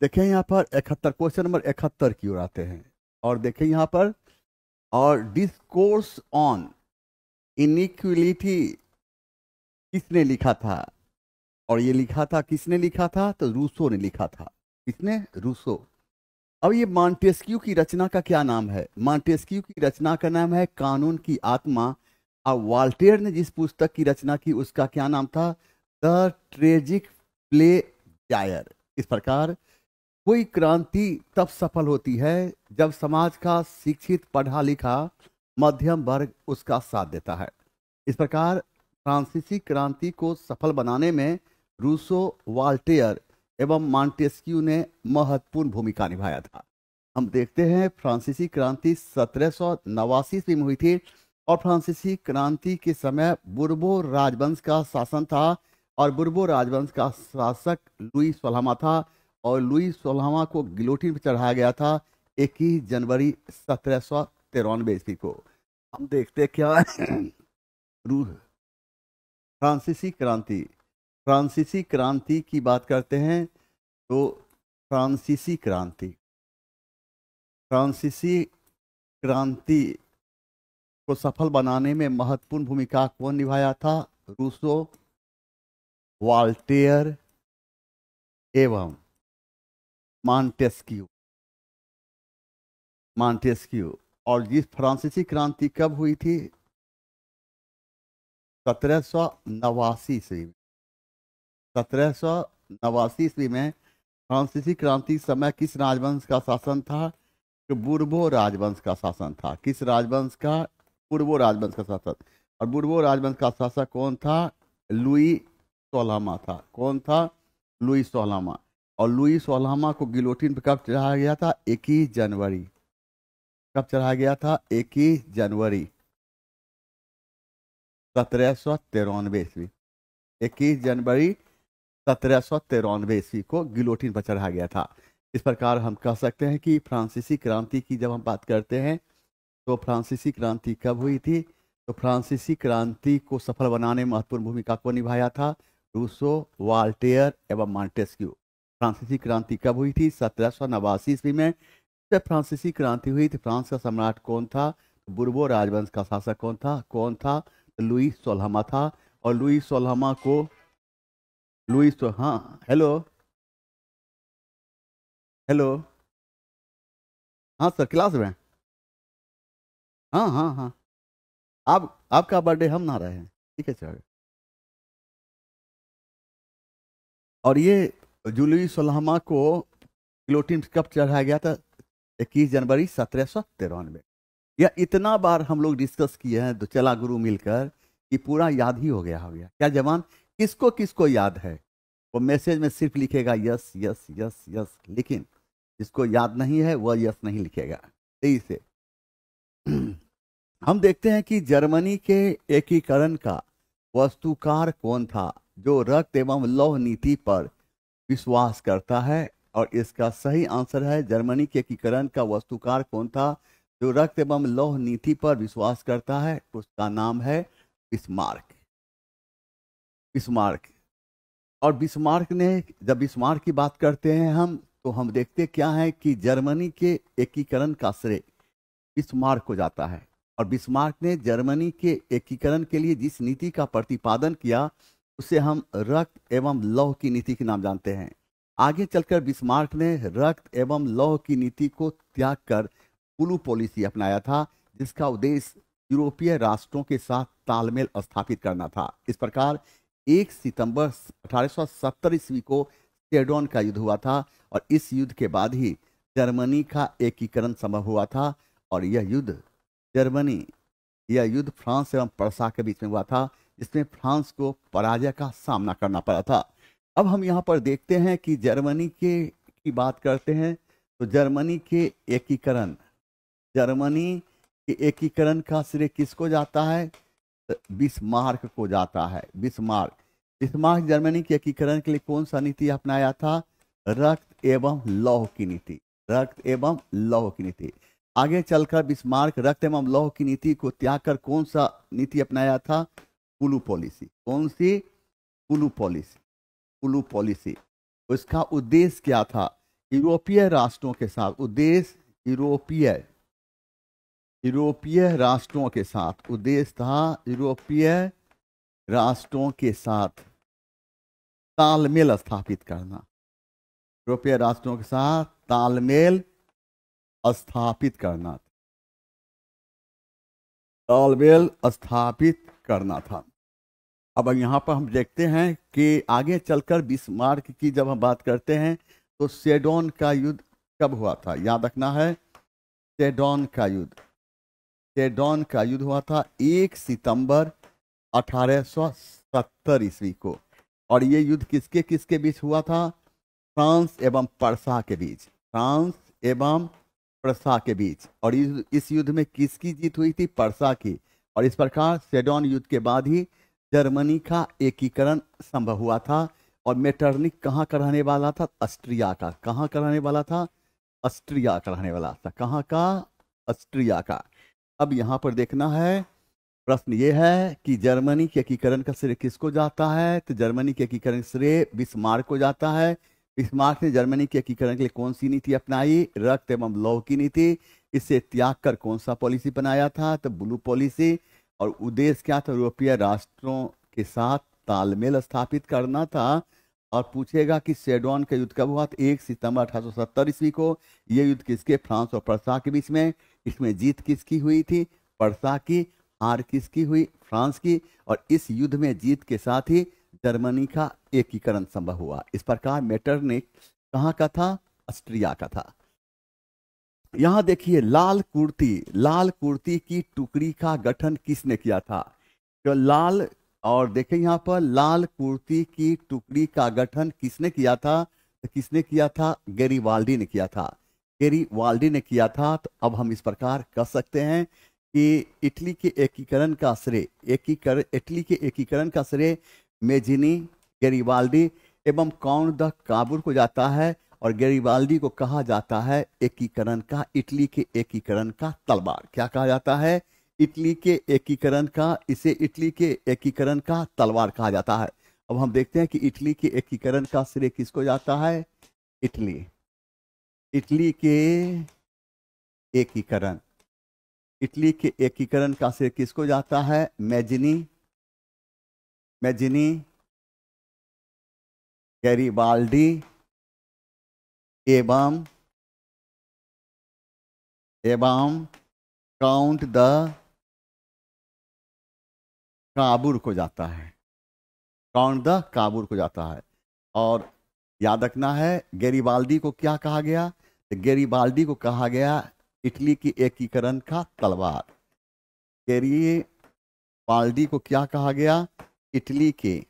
देखें यहाँ पर 71, क्वेश्चन नंबर 71 की ओर आते हैं और देखें यहाँ पर, और डिस्कोर्स ऑन इनइक्वलिटी किसने लिखा था? और ये लिखा था, किसने लिखा था? तो रूसो ने लिखा था। किसने? रूसो। अब ये मॉन्टेस्क्यू की रचना का क्या नाम है? मॉन्टेस्क्यू की रचना का नाम है कानून की आत्मा। और वाल्टेयर ने जिस पुस्तक की रचना की उसका क्या नाम था? The tragic play Zaire. इस प्रकार कोई क्रांति तब सफल होती है जब समाज का शिक्षित पढ़ा लिखा मध्यम वर्ग उसका साथ देता है। इस प्रकार फ्रांसीसी क्रांति को सफल बनाने में रूसो, वाल्टेयर एवं मॉन्टेस्क्यू ने महत्वपूर्ण भूमिका निभाया था। हम देखते हैं फ्रांसीसी क्रांति 1789 ईस्वी में हुई थी और फ्रांसीसी क्रांति के समय बुर्बो राजवंश का शासन था और बुर्बो राजवंश का शासक लुई 16वां था और लुई 16वां को गिलोटिन पर चढ़ाया गया था 21 जनवरी 1793 ईस्वी को। हम देखते क्या रूस फ्रांसीसी क्रांति, फ्रांसीसी क्रांति की बात करते हैं तो फ्रांसीसी क्रांति, फ्रांसीसी क्रांति को सफल बनाने में महत्वपूर्ण भूमिका कौन निभाया था? रूसो, वाल्टेयर एवं मॉन्टेस्क्यू। मॉन्टेस्क्यू। और जिस फ्रांसीसी क्रांति कब हुई थी? 1789 ईस्वी में। 1789 ईस्वी में फ्रांसीसी क्रांति समय किस राजवंश का शासन था? तो बुर्बो राजवंश का शासन था। किस राजवंश का? बुर्बो राजवंश का शासक। और बुर्बो राजवंश का शासक कौन था? लुई 16वां था। कौन था? लुई 16वां। और लुई 16वां को गिलोटिन पर कब चढ़ाया गया था? 21 जनवरी। कब चढ़ाया गया था? 21 जनवरी 1793 ईस्वी। 21 जनवरी 1793 ईस्वी को गिलोटिन पर चढ़ाया गया था। इस प्रकार हम कह सकते हैं कि फ्रांसीसी क्रांति की जब हम बात करते हैं तो फ्रांसीसी क्रांति कब हुई थी? तो फ्रांसीसी क्रांति को सफल बनाने में महत्वपूर्ण भूमिका को निभाया था रूसो, वाल्टेयर एवं मॉन्टेस्क्यू। फ्रांसीसी क्रांति कब हुई थी? 1789 ईस्वी में। जब फ्रांसीसी क्रांति हुई तो फ्रांस का सम्राट कौन था? बुर्बो राजवंश का शासक कौन था? कौन था? लुई 16वां था। और लुई 16वां को हाँ, हेलो हेलो, हाँ सर, क्लास में। हाँ हाँ हाँ, आप आपका बर्थडे हम ना रहे हैं, ठीक है सर। और ये लुई 16वां को गिलोटिन कब चढ़ाया गया था? 21 जनवरी 1793। यह इतना बार हम लोग डिस्कस किए हैं तो चला गुरु मिलकर कि पूरा याद ही हो गया क्या जवान? किसको किसको याद है? वो मैसेज में सिर्फ लिखेगा यस यस यस यस, लेकिन जिसको याद नहीं है वह यस नहीं लिखेगा। सही से हम देखते हैं कि जर्मनी के एकीकरण का वस्तुकार कौन था जो रक्त एवं लौह नीति पर विश्वास करता है? और इसका सही आंसर है जर्मनी के एकीकरण का वस्तुकार कौन था जो रक्त एवं लौह नीति पर विश्वास करता है? उसका नाम है बिस्मार्क। बिस्मार्क। और बिस्मार्क ने, जब बिस्मार्क की बात करते हैं हम तो हम देखते क्या है कि जर्मनी के एकीकरण का श्रेय बिस्मार्क को जाता है। और बिस्मार्क ने जर्मनी के एकीकरण के लिए जिस नीति का प्रतिपादन किया उसे हम रक्त एवं लौह की नीति के नाम जानते हैं। आगे चलकर बिस्मार्क ने रक्त एवं लौह की नीति को त्याग कर कुलू पॉलिसी अपनाया था, जिसका उद्देश्य यूरोपीय राष्ट्रों के साथ तालमेल स्थापित करना था। इस प्रकार 1 सितंबर 1870 ईस्वी को सेडोन का युद्ध हुआ था और इस युद्ध के बाद ही जर्मनी का एकीकरण संभव हुआ था। और यह युद्ध फ्रांस एवं प्रसा के बीच में हुआ था, जिसमें फ्रांस को पराजय का सामना करना पड़ा था। अब हम यहाँ पर देखते हैं कि जर्मनी की बात करते हैं तो जर्मनी के एकीकरण का श्रेय किसको जाता है? बिस्मार्क को जाता है। बिस्मार्क जर्मनी के एकीकरण के लिए कौन सा नीति अपनाया था? रक्त एवं लौह की नीति। रक्त एवं लौह की नीति। आगे चलकर बिस्मार्क रक्त एवं लौह की नीति को त्याग कर कौन सा नीति अपनाया था? कुलू पॉलिसी। कौन सी? कुलू पॉलिसी। उसका उद्देश्य क्या था यूरोपीय राष्ट्रों के साथ उद्देश्य यूरोपीय राष्ट्रों के साथ उद्देश्य था यूरोपीय राष्ट्रों के साथ तालमेल स्थापित करना। यूरोपीय राष्ट्रों के साथ तालमेल स्थापित करना, तालमेल स्थापित करना था। अब यहाँ पर हम देखते हैं कि आगे चलकर बिस्मार्क की जब हम बात करते हैं तो सेडोन का युद्ध कब हुआ था, याद रखना है। सेडोन का युद्ध हुआ था 1 सितंबर 1870 ईस्वी को। और ये युद्ध किसके किसके बीच हुआ था? फ्रांस एवं पर्सा के बीच, फ्रांस एवं पर्सा के बीच। और इस युद्ध में किसकी जीत हुई थी? पर्सा की। और इस प्रकार सेडोन युद्ध के बाद ही जर्मनी का एकीकरण संभव हुआ था। और मेटरनिक कहाँ का रहने वाला था? ऑस्ट्रिया का। कहाँ का रहने वाला था? ऑस्ट्रिया का रहने वाला था। कहाँ का? ऑस्ट्रिया का। अब यहाँ पर देखना है, प्रश्न ये है कि जर्मनी के एकीकरण का श्रेय किसको जाता है? तो जर्मनी के एकीकरण श्रेय बिस्मार्क को जाता है। बिस्मार्क ने जर्मनी के एकीकरण के लिए कौन सी नीति अपनाई? रक्त एवं लौह की नीति। इसे त्याग कर कौन सा पॉलिसी बनाया था? तो ब्लू पॉलिसी। और उद्देश्य क्या था? यूरोपीय राष्ट्रों के साथ तालमेल स्थापित करना था। और पूछेगा कि सेडोन का युद्ध कब हुआ? तो 1 सितंबर 1870 ईस्वी को। यह युद्ध किसके? फ्रांस और पर्सा के बीच में। इसमें जीत किसकी हुई थी? पर्सा की। हार किसकी हुई? फ्रांस की। और इस युद्ध में जीत के साथ ही जर्मनी का एकीकरण संभव हुआ। इस प्रकार मेटरनिक कहाँ का था? ऑस्ट्रिया का था। यहां देखिए, लाल कुर्ती की टुकड़ी का गठन किसने किया था? तो लाल, और देखें यहाँ पर लाल कुर्ती की टुकड़ी का गठन किसने किया था? तो किसने किया था? गैरीबाल्डी ने किया था। गैरीबाल्डी ने किया था। तो अब हम इस प्रकार कह सकते हैं कि इटली के एकीकरण का श्रेय मेजिनी, गैरीबाल्डी एवं काउंट द काबुर को जाता है। और गैरीबाल्डी को कहा जाता है एकीकरण का, इटली के एकीकरण का तलवार। क्या कहा जाता है? इटली के एकीकरण का, इसे इटली के एकीकरण का तलवार कहा जाता है। अब हम देखते हैं कि इटली के एकीकरण का श्रेय किसको जाता है? इटली के एकीकरण का श्रेय किसको जाता है? मेजिनी, गैरीबाल्डी एवं काउंट द काबुर को जाता है। काउंट द काबुर को जाता है। और याद रखना है, गैरीबाल्डी को क्या कहा गया? गैरीबाल्डी को कहा गया इटली की एकीकरण का तलवार। गैरीबाल्डी को क्या कहा गया? इटली के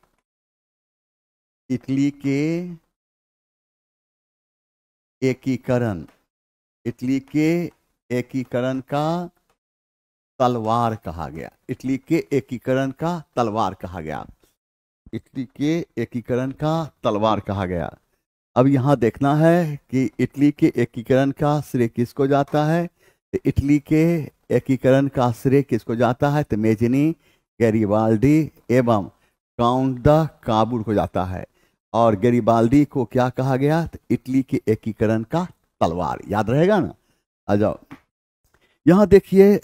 एकीकरण का तलवार कहा गया। इटली के एकीकरण का तलवार कहा गया। इटली के एकीकरण का तलवार कहा गया। अब यहाँ देखना है कि इटली के एकीकरण का श्रेय किसको जाता है? तो इटली के एकीकरण का श्रेय किसको जाता है? तो मेजिनी, गैरीबाल्डी एवं काउंट द काबुर को जाता है। और गैरीबाल्डी को क्या कहा गया? तो इटली के एकीकरण का तलवार। याद रहेगा ना? आ जाओ, यहाँ देखिए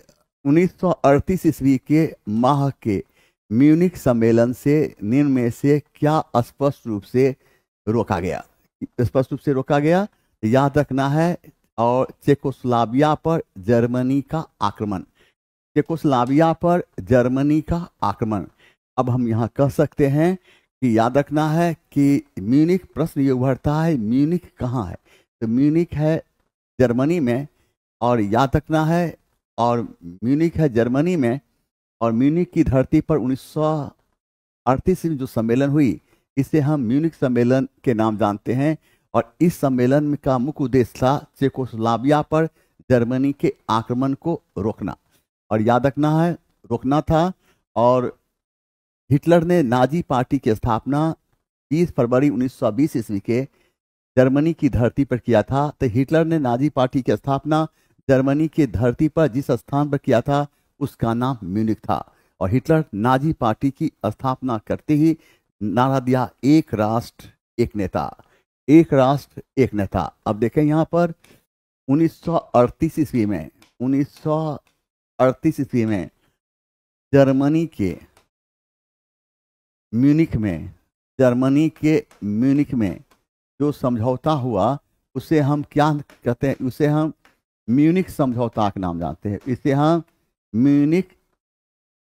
1938 ईस्वी के माह के म्यूनिख सम्मेलन से निम्न में से क्या स्पष्ट रूप से रोका गया? याद रखना है। और चेकोस्लोवाकिया पर जर्मनी का आक्रमण। अब हम यहाँ कह सकते हैं कि याद रखना है कि म्यूनिख, प्रश्न ये उभरता है म्यूनिख कहाँ है? तो म्यूनिख है जर्मनी में। और याद रखना है, और म्यूनिख है जर्मनी में। और म्यूनिख की धरती पर 1938 में जो सम्मेलन हुई, इसे हम म्यूनिख सम्मेलन के नाम जानते हैं। और इस सम्मेलन का मुख्य उद्देश्य था चेकोस्लोवाकिया पर जर्मनी के आक्रमण को रोकना। और याद रखना है, रोकना था। और हिटलर ने नाजी पार्टी की स्थापना 30 फरवरी 1920 ईस्वी के जर्मनी की धरती पर किया था। तो हिटलर ने नाजी पार्टी की स्थापना जर्मनी की धरती पर जिस स्थान पर किया था उसका नाम म्यूनिख था। और हिटलर नाजी पार्टी की स्थापना करते ही नारा दिया, एक राष्ट्र एक नेता। एक राष्ट्र एक नेता। अब देखें यहाँ पर 1938 ईस्वी में 1938 ईस्वी में जर्मनी के म्यूनिख में जो समझौता हुआ उसे हम क्या कहते हैं? उसे हम म्यूनिख समझौता के नाम जानते हैं। इसे हम म्यूनिख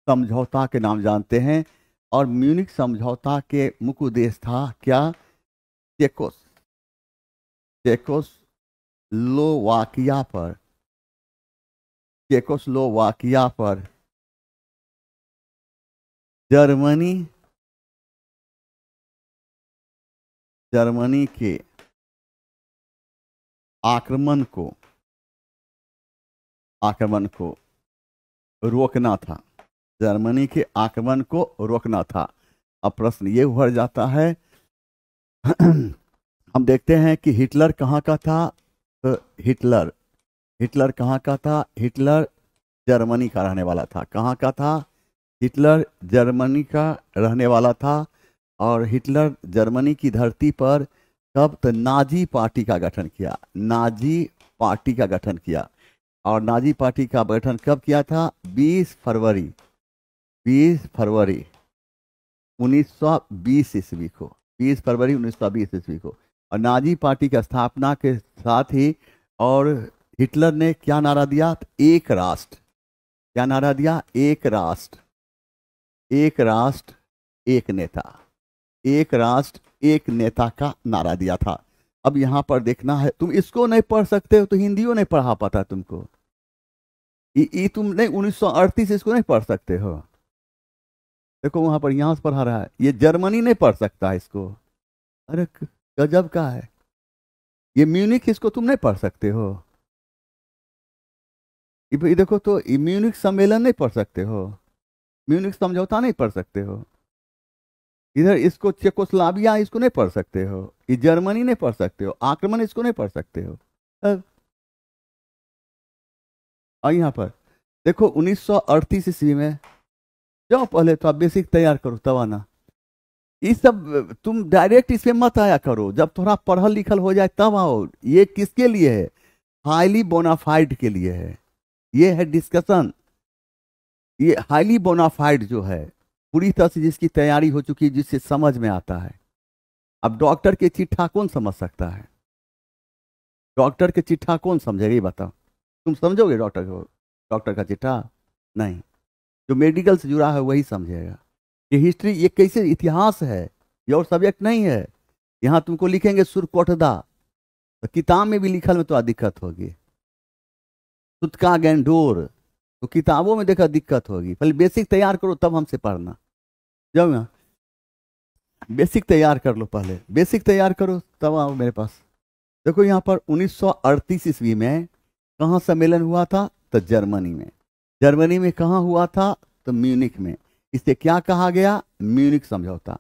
समझौता के नाम जानते हैं। और म्यूनिख समझौता के मुख्य उद्देश्य था क्या? चेकोस्लोवाकिया पर जर्मनी के आक्रमण को रोकना था। जर्मनी के आक्रमण को रोकना था। अब प्रश्न ये उभर जाता है हम देखते हैं कि हिटलर कहाँ का था? तो हिटलर कहाँ का था? हिटलर जर्मनी का रहने वाला था। कहाँ का था? हिटलर जर्मनी का रहने वाला था। और हिटलर जर्मनी की धरती पर कब? तो नाजी पार्टी का गठन किया। और नाजी पार्टी का गठन कब किया था? 20 फरवरी 1920 ईस्वी को। 20 फरवरी 1920 ईस्वी को। और नाजी पार्टी की स्थापना के साथ ही और हिटलर ने क्या नारा दिया? एक राष्ट्र। क्या नारा दिया? एक राष्ट्र एक नेता। एक राष्ट्र एक नेता का नारा दिया था। अब यहां पर देखना है, तुम इसको नहीं पढ़ सकते हो तो हिंदियों नहीं पढ़ा पाता तुमको। तुम नहीं 1938 इसको नहीं पढ़ सकते हो। देखो वहां पर यहां से पढ़ा रहा है, ये जर्मनी नहीं पढ़ सकता इसको। अरे गजब का है। ये म्यूनिख, इसको तुम नहीं पढ़ सकते हो। ये देखो तो ये म्यूनिख सम्मेलन नहीं पढ़ सकते हो, म्यूनिख समझौता नहीं पढ़ सकते हो। इधर इसको चेकोस्लोवाकिया इसको नहीं पढ़ सकते हो। ये जर्मनी नहीं पढ़ सकते हो। आक्रमण इसको नहीं पढ़ सकते हो। और यहाँ पर देखो 1938 ईस्वी में जाओ, पहले तो आप बेसिक तैयार करो तब आना। ये सब तुम डायरेक्ट इसमें मत आया करो, जब थोड़ा पढ़ल लिखल हो जाए तब आओ। ये किसके लिए है? हाईली बोनाफाइड के लिए है। ये है डिस्कशन। ये हाईली बोनाफाइड जो है, पूरी तरह से जिसकी तैयारी हो चुकी है, जिससे समझ में आता है। अब डॉक्टर के चिट्ठा कौन समझ सकता है? डॉक्टर के चिट्ठा कौन समझेगा? ये बताओ। तुम समझोगे डॉक्टर का चिट्ठा? नहीं। जो मेडिकल से जुड़ा है वही समझेगा। ये हिस्ट्री, ये कैसे इतिहास है, ये और सब्जेक्ट नहीं है। यहाँ तुमको लिखेंगे सुरकोटदा, तो किताब में भी लिखल में तो दिक्कत होगी। सुतका गेंडोर, तो किताबों में देखा दिक्कत होगी। पहले बेसिक तैयार करो तब हमसे पढ़ना। जाओ यहाँ बेसिक तैयार कर लो, पहले बेसिक तैयार करो तब आओ मेरे पास। देखो यहाँ पर 1938 ईस्वी में कहाँ सम्मेलन हुआ था? तो जर्मनी में कहाँ हुआ था? तो म्यूनिख में। इसे क्या कहा गया? म्यूनिख समझौता।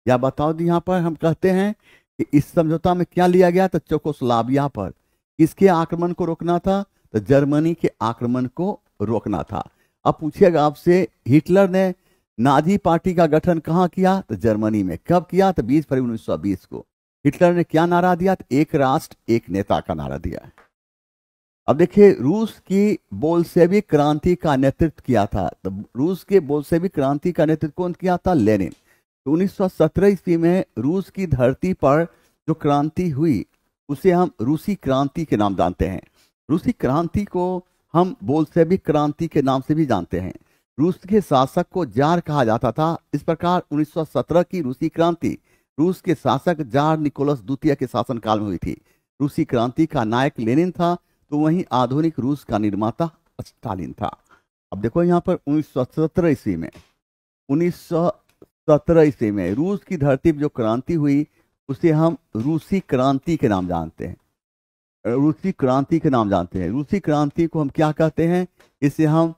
या बताओ, यहाँ पर हम कहते हैं कि इस समझौता में क्या लिया गया? तो चेकोस्लोवाकिया पर किसके आक्रमण को रोकना था? तो जर्मनी के आक्रमण को रोकना था। अब पूछिएगा आपसे, हिटलर ने नाजी पार्टी का गठन कहाँ किया? तो जर्मनी में। कब किया? तो 20 फरवरी 1920 को। हिटलर ने क्या नारा दिया? तो एक राष्ट्र एक नेता का नारा दिया। अब देखिए, रूस की बोल्शेविक क्रांति का नेतृत्व किया था। तो रूस के बोल्शेविक क्रांति का नेतृत्व कौन किया था? लेनिन। तो 1917 ईस्वी में रूस की धरती पर जो क्रांति हुई उसे हम रूसी क्रांति के नाम जानते हैं। रूसी क्रांति को हम बोल्शेविक क्रांति के नाम से भी जानते हैं। रूस के शासक को जार कहा जाता था। इस प्रकार 1917 की रूसी क्रांति रूस के शासक जार निकोलस द्वितीय के शासनकाल में हुई थी। रूसी क्रांति का नायक लेनिन था, तो वहीं आधुनिक रूस का निर्माता स्टालिन था। अब देखो यहाँ पर 1917 ईस्वी में रूस की धरती पर जो क्रांति हुई उसे हम रूसी क्रांति के नाम जानते हैं। रूसी क्रांति के नाम जानते हैं। रूसी क्रांति को हम क्या कहते हैं? इसे हम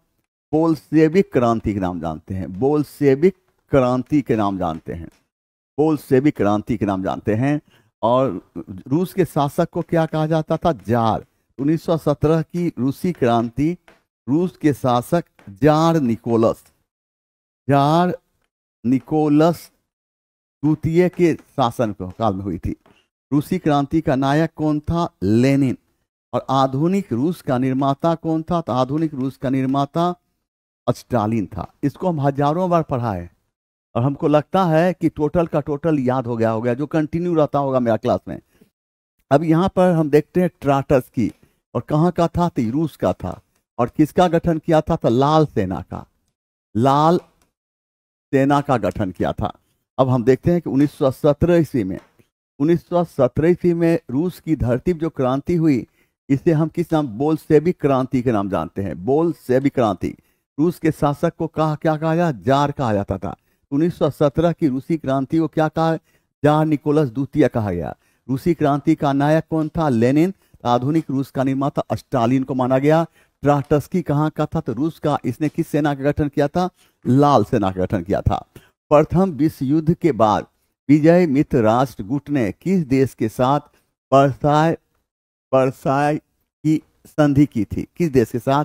बोल्शेविक क्रांति के नाम जानते हैं। बोल्शेविक क्रांति के नाम जानते हैं। बोल्शेविक क्रांति के नाम जानते हैं। और रूस के शासक को क्या कहा जाता था? जार। 1917 की रूसी क्रांति रूस के शासक जार निकोलस द्वितीय के शासन काल में हुई थी। रूसी क्रांति का नायक कौन था? लेनिन। और आधुनिक रूस का निर्माता कौन था? तो आधुनिक रूस का निर्माता स्टालिन था। इसको हम हजारों बार पढ़ा है और हमको लगता है कि टोटल का टोटल याद हो गया, जो कंटिन्यू रहता होगा मेरा क्लास में। अब यहाँ पर हम देखते हैं ट्राटस्की, और कहाँ का था? तो रूस का था। और किसका गठन किया था? तो लाल सेना का, लाल सेना का गठन किया था। अब हम देखते हैं कि 1917 ईस्वी में 1917 ईस्वी में रूस की धरती पर जो क्रांति हुई, इसे हम किस नाम? बोल्शेविक क्रांति के नाम जानते हैं। बोल्शेविक क्रांति। रूस के शासक को क्या कहा गया? जार कहा जाता था। 1917 की रूसी क्रांति को क्या कहा? जार निकोलस द्वितीय कहा गया। रूसी क्रांति का नायक कौन था? लेनिन। आधुनिक रूस का निर्माता स्टालिन को माना गया। ट्राटस्की कहाँ का था? तो रूस का। इसने किस सेना का गठन किया था? लाल सेना का गठन किया था। प्रथम विश्व युद्ध के बाद विजय मित्र राष्ट्र गुट ने किस देश के साथ वर्साय की संधि की थी? किस देश के साथ?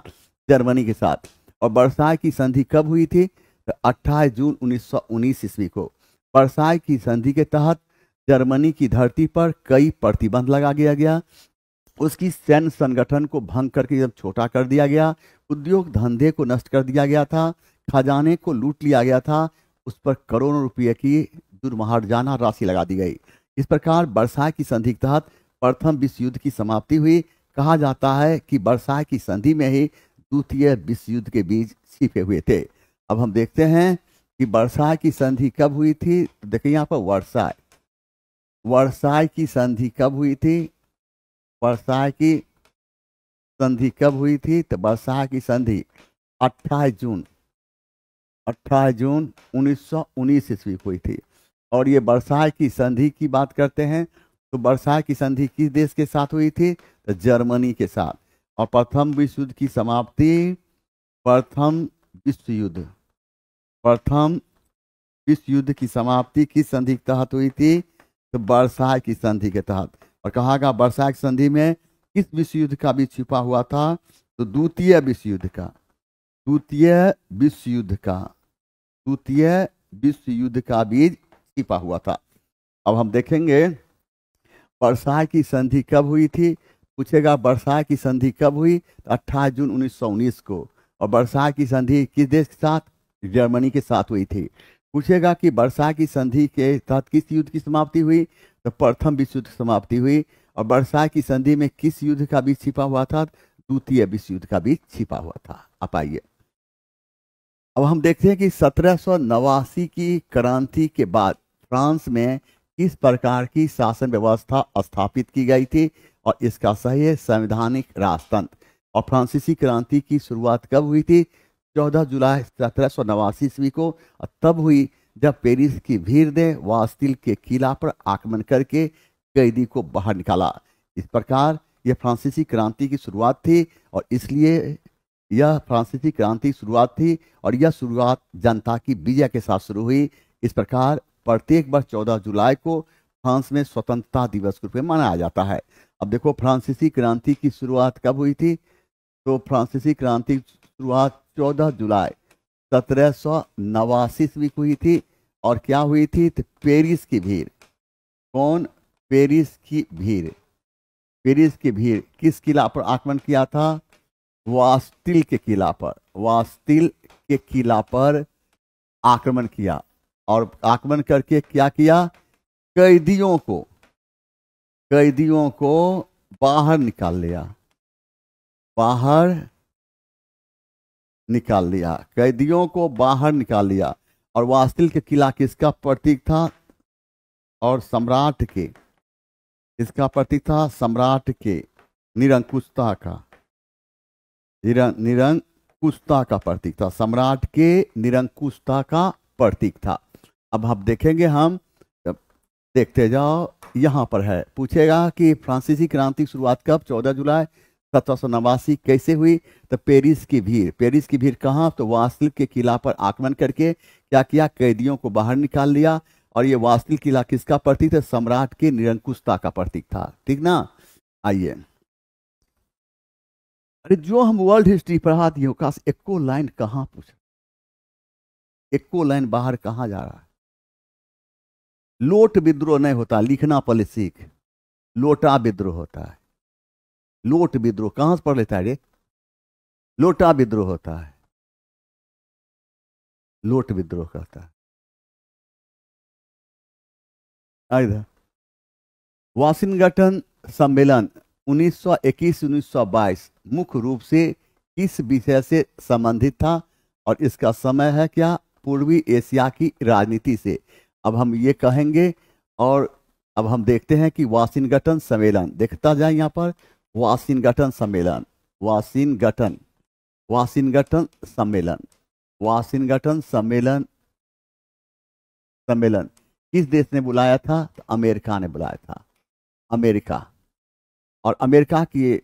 जर्मनी के साथ। और वर्साय की संधि कब हुई थी? तो 28 जून 1919 ईस्वी को। वर्साय की संधि के तहत जर्मनी की धरती पर कई प्रतिबंध लगा दिया गया। उसकी सैन्य संगठन को भंग करके जब छोटा कर दिया गया, उद्योग धंधे को नष्ट कर दिया गया था, खजाने को लूट लिया गया था, उस पर करोड़ों रुपये की दुर्मार्जना राशि लगा दी गई। इस प्रकार वर्साय की संधि के तहत प्रथम विश्व युद्ध की समाप्ति हुई। कहा जाता है कि वर्साय की संधि में ही द्वितीय विश्व युद्ध के बीज छिपे हुए थे। अब हम देखते हैं कि वर्साय की संधि कब हुई थी। तो देखिए यहाँ पर वर्साय की संधि कब हुई थी? वर्साय की संधि कब हुई थी? तो वर्साय की संधि 28 जून 1919 ईस्वी को हुई थी। और ये वर्साय की संधि की बात करते हैं तो वर्साय की संधि किस देश के साथ हुई थी? तो जर्मनी के साथ। और प्रथम विश्व युद्ध की समाप्ति प्रथम विश्व युद्ध की समाप्ति किस संधि के तहत हुई थी? तो वर्साय की संधि के तहत। और कहा गया वर्साय की संधि में किस विश्व युद्ध का बीज छिपा हुआ था? तो द्वितीय विश्व युद्ध का बीज छिपा हुआ था। अब हम देखेंगे वर्साय की संधि कब हुई थी। पूछेगा वर्साय की संधि कब हुई? तो 28 जून 1919 को। और वर्साय की संधि किस देश के साथ? जर्मनी के साथ हुई थी। पूछेगा कि वर्साय की संधि के तहत किस युद्ध की समाप्ति हुई? तो प्रथम विश्व युद्ध की समाप्ति हुई। और वर्साय की संधि में किस युद्ध का बीज छिपा हुआ था? द्वितीय विश्व युद्ध का बीज छिपा हुआ था। आप आइए, अब हम देखते हैं कि 1789 की क्रांति के बाद फ्रांस में किस प्रकार की शासन व्यवस्था स्थापित की गई थी, और इसका सही है संवैधानिक राजतंत्र। और फ्रांसीसी क्रांति की शुरुआत कब हुई थी? 14 जुलाई 1789 ईस्वी को। और तब हुई जब पेरिस की भीड़ ने वास्तिल के किला पर आक्रमण करके कैदी को बाहर निकाला। इस प्रकार यह फ्रांसीसी क्रांति की शुरुआत थी, और इसलिए यह फ्रांसीसी क्रांति शुरुआत थी, और यह शुरुआत जनता की विजय के साथ शुरू हुई। इस प्रकार प्रत्येक वर्ष 14 जुलाई को फ्रांस में स्वतंत्रता दिवस के रूप में मनाया जाता है। अब देखो फ्रांसीसी क्रांति की शुरुआत कब हुई थी? तो फ्रांसीसी क्रांति की शुरुआत 14 जुलाई 1789 ईस्वी को हुई थी। और क्या हुई थी? तो पेरिस की भीड़। कौन? पेरिस की भीड़ किस किला पर आक्रमण किया था? वास्तिल के किला पर आक्रमण किया। और आक्रमण करके क्या किया? कैदियों को बाहर निकाल लिया। कैदियों को बाहर निकाल लिया। और वास्तिल के किला किसका प्रतीक था? और सम्राट के, इसका प्रतीक था सम्राट के निरंकुशता का प्रतीक था। सम्राट के निरंकुशता का प्रतीक था। अब हम देखेंगे, देखते जाओ, यहाँ पर है। पूछेगा कि फ्रांसीसी क्रांति की शुरुआत कब? 14 जुलाई 1789 कैसे हुई? तो पेरिस की भीड़ कहाँ? तो वास्तिल के किला पर आक्रमण करके क्या किया? कैदियों को बाहर निकाल लिया। और ये वास्तिल किला किसका प्रतीक था? सम्राट के निरंकुशता का प्रतीक था। ठीक ना? आइए, अरे जो हम वर्ल्ड हिस्ट्री पढ़ा दिए काश एको लाइन कहाँ पूछा, एको लाइन बाहर कहाँ जा रहा है? लोट विद्रोह नहीं होता, लिखना पहले सीख। लोटा विद्रोह होता है। लोट विद्रोह कहां से पढ़ लेता है रे? लोटा विद्रोह होता है, लोट विद्रोह करता है। इधर वाशिंगटन सम्मेलन 1921-1922 मुख्य रूप से किस विषय से संबंधित था? और इसका समय है क्या? पूर्वी एशिया की राजनीति से। अब हम ये कहेंगे, और अब हम देखते हैं कि वाशिंगटन सम्मेलन, देखता जाए यहाँ पर, वाशिंगटन सम्मेलन, वाशिंगटन, वाशिंगटन सम्मेलन, वाशिंगटन सम्मेलन, सम्मेलन किस देश ने बुलाया था? तो अमेरिका ने बुलाया था, अमेरिका। और अमेरिका की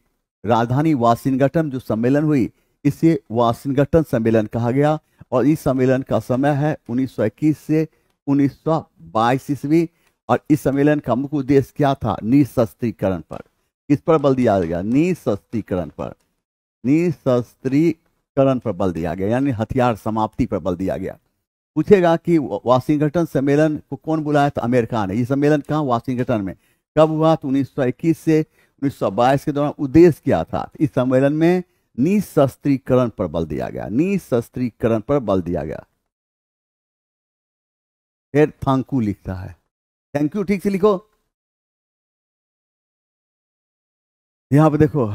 राजधानी वाशिंगटन जो सम्मेलन हुई, इसे वाशिंगटन सम्मेलन कहा गया। और इस सम्मेलन का समय है 1921 से 1922 ईस्वी। और इस सम्मेलन का मुख्य उद्देश्य क्या था? निशस्त्रीकरण पर। किस पर बल दिया गया? निशस्त्रीकरण पर, निशस्त्रीकरण पर बल दिया गया, यानी हथियार समाप्ति पर बल दिया गया। पूछेगा कि वाशिंगटन सम्मेलन को कौन बुलाया था? अमेरिका ने। ये सम्मेलन कहाँ? वाशिंगटन में। कब हुआ? तो 1921 से 1922 के दौरान। उद्देश्य क्या था? इस सम्मेलन में निशस्त्रीकरण पर बल दिया गया, निशस्त्रीकरण पर बल दिया गया। फिर थैंक यू लिखता है, थैंक यू ठीक से लिखो। यहां पर देखो,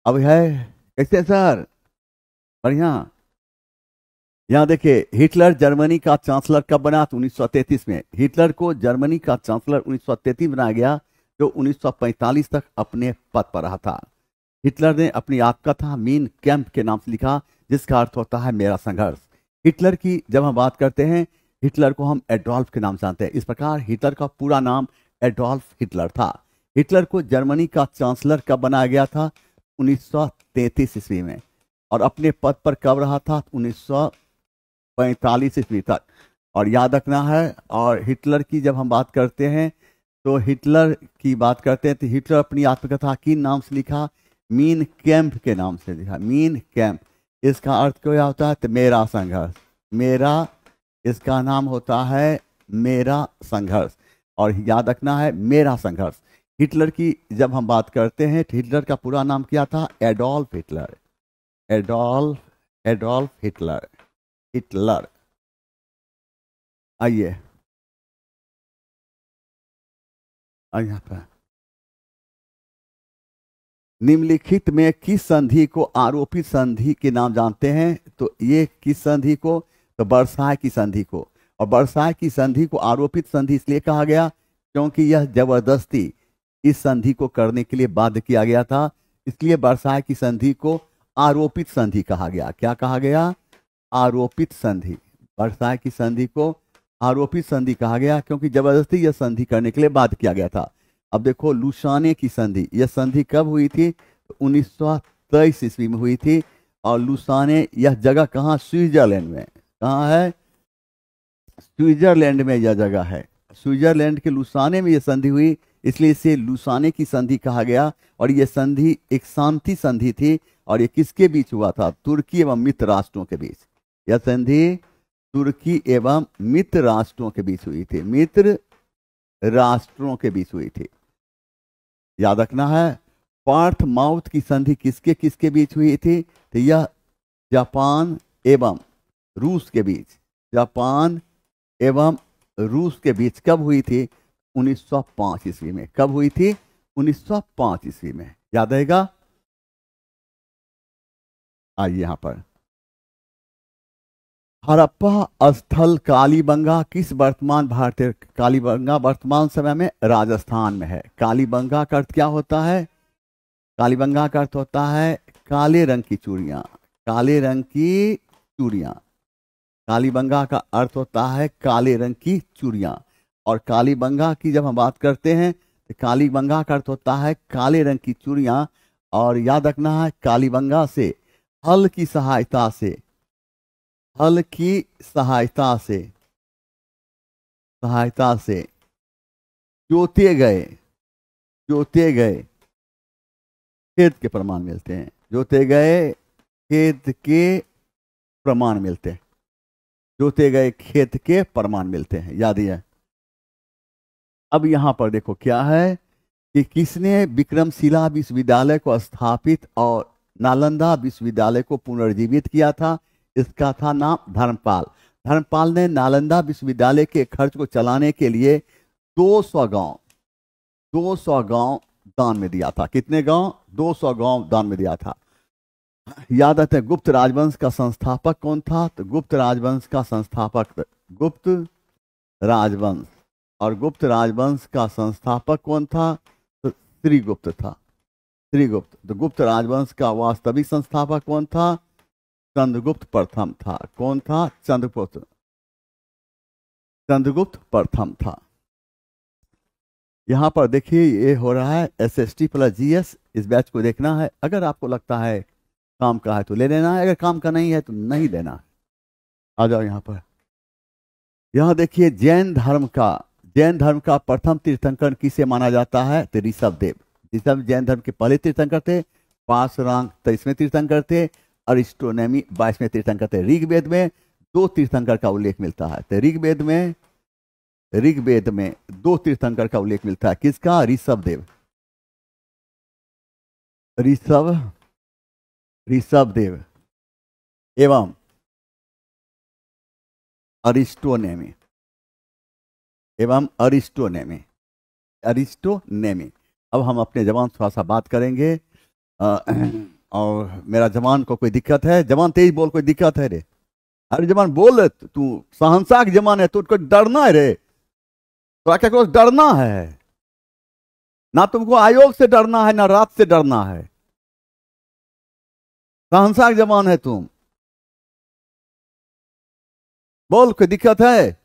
अब है कैसे सर? बढ़िया। यहां देखिए, हिटलर जर्मनी का चांसलर कब बना? तो 1933 में। हिटलर को जर्मनी का चांसलर 1933 बनाया गया, जो 1945 तक अपने पद पर रहा था। हिटलर ने अपनी आत्मकथा मीन कैंप के नाम से लिखा, जिसका अर्थ होता है मेरा संघर्ष। हिटलर की जब हम बात करते हैं, हिटलर को हम एडोल्फ के नाम से जानते हैं। इस प्रकार हिटलर का पूरा नाम एडोल्फ हिटलर था। हिटलर को जर्मनी का चांसलर कब बनाया गया था? 1933 ईस्वी में। और अपने पद पर कब रहा था? 1945 ईस्वी तक। और याद रखना है, और हिटलर की जब हम बात करते हैं, तो हिटलर की बात करते हैं तो हिटलर अपनी आत्मकथा किन नाम से लिखा? मीन कैंप के नाम से लिखा, मीन कैंप। इसका अर्थ क्या होता है? तो मेरा संघर्ष, मेरा, इसका नाम होता है मेरा संघर्ष। और याद रखना है, मेरा संघर्ष। हिटलर की जब हम बात करते हैं तो हिटलर का पूरा नाम क्या था? Adolf Hitler, Adolf, Adolf Hitler, Hitler. आइए यहाँ पर, निम्नलिखित में किस संधि को आरोपित संधि के नाम जानते हैं? तो ये किस संधि को? तो वर्साय की संधि को। और वर्साय की संधि को आरोपित संधि इसलिए कहा गया क्योंकि यह जबरदस्ती इस संधि को करने के लिए बाध्य किया गया था। इसलिए वर्साय की संधि को आरोपित संधि कहा गया। क्या कहा गया? आरोपित संधि। वर्साय की संधि को आरोपित संधि कहा गया क्योंकि जबरदस्ती यह संधि करने के लिए बाध्य किया गया था। अब देखो, लुसाने की संधि, यह संधि कब हुई थी? तो 1923 ईस्वी में हुई थी। और लुसाने, यह जगह कहाँ? स्विट्जरलैंड में। कहाँ है? स्विट्जरलैंड में यह जगह है। स्विट्जरलैंड के लुसाने में यह संधि हुई, इसलिए इसे लुसाने की संधि कहा गया। और यह संधि एक शांति संधि थी। और यह किसके बीच हुआ था? तुर्की एवं मित्र राष्ट्रों के बीच। यह संधि तुर्की एवं मित्र राष्ट्रों के बीच हुई थी, मित्र राष्ट्रों के बीच हुई थी। याद रखना है, पार्थ माउथ की संधि किसके किसके बीच हुई थी? तो यह जापान एवं रूस के बीच, जापान एवं रूस के बीच कब हुई थी? 1905 ईस्वी में। कब हुई थी? 1905 ईस्वी में। याद रहेगा? आइए यहां पर, हड़प्पा स्थल कालीबंगा किस वर्तमान भारतीय? कालीबंगा वर्तमान समय में राजस्थान में है। कालीबंगा का अर्थ क्या होता है? कालीबंगा का अर्थ होता है काले रंग की चूड़ियां, काले रंग की चूड़ियां। कालीबंगा का अर्थ होता है काले रंग की चूड़ियां। और कालीबंगा की जब हम बात करते हैं तो कालीबंगा का अर्थ होता है काले रंग की चूड़ियां। और याद रखना है, कालीबंगा से हल की सहायता से, हल की सहायता से जोते गए खेत के प्रमाण मिलते हैं। जोते गए खेत के प्रमाण मिलते हैं, जोते गए खेत के प्रमाण मिलते हैं। याद है? अब यहां पर देखो क्या है, कि किसने विक्रमशिला विश्वविद्यालय को स्थापित और नालंदा विश्वविद्यालय को पुनर्जीवित किया था? इसका था नाम धर्मपाल। धर्मपाल ने नालंदा विश्वविद्यालय के खर्च को चलाने के लिए 200 गांव दान में दिया था। कितने गांव? 200 गांव दान में दिया था। याद आते हैं गुप्त राजवंश का संस्थापक कौन था? तो गुप्त राजवंश का संस्थापक गुप्त राजवंश, और गुप्त राजवंश का संस्थापक कौन था? तो श्रीगुप्त था। श्रीगुप्त। तो गुप्त राजवंश का वास्तविक संस्थापक कौन था? चंद्रगुप्त प्रथम था। कौन था? चंद्रगुप्त प्रथम था। यहां पर देखिए ये हो रहा है SST प्लस GS। इस बैच को देखना है, अगर आपको लगता है काम का है तो ले लेना है, अगर काम का नहीं है तो नहीं लेना है। आ जाओ यहां पर। यहां देखिए जैन धर्म का प्रथम तीर्थंकर किसे माना जाता है? तो ऋषभदेव। ऋषभ जैन धर्म के पहले तीर्थंकर थे। पार्श्वनाथ 23वें तीर्थंकर थे। अरिस्टोनेमी 22वें तीर्थंकर थे। ऋग्वेद में 2 तीर्थंकर का उल्लेख मिलता है। तो ऋग्वेद में 2 तीर्थंकर का उल्लेख मिलता है। किसका? ऋषभदेव। ऋषभदेव एवं अरिस्टोनेमी। अब हम अपने जवान थोड़ा सा बात करेंगे। और मेरा जवान को कोई दिक्कत है? जवान तेज बोल, कोई दिक्कत है रे? अरे जवान बोल, तू शहंशाह के जवान है, तुझको डरना है रे? तो क्या कुछ डरना है? ना तुमको आयोग से डरना है, ना रात से डरना है। शहंशाह के जवान है तुम। बोल, कोई दिक्कत है?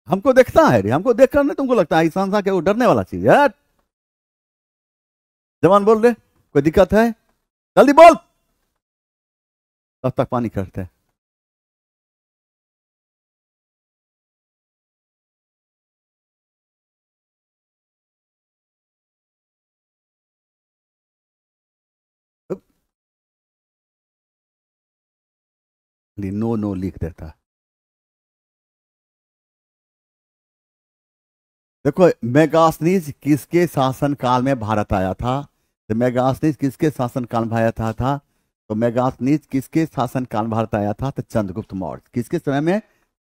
हमको देखता है रे, हमको देखकर नहीं तुमको लगता है शहंशाह के वो डरने वाला चीज है? जवान बोल रहे, कोई दिक्कत है? जल्दी बोल। तब तक पानी करते हैं। नो नो लिख देता है। देखो, मेगास्थनीज किसके शासन काल में भारत आया था? तो मेगास्थनीज किसके शासन काल में भारत आया था? तो मेगास्थनीज किसके शासन काल में भारत आया था? तो चंद्रगुप्त मौर्य। किसके समय में?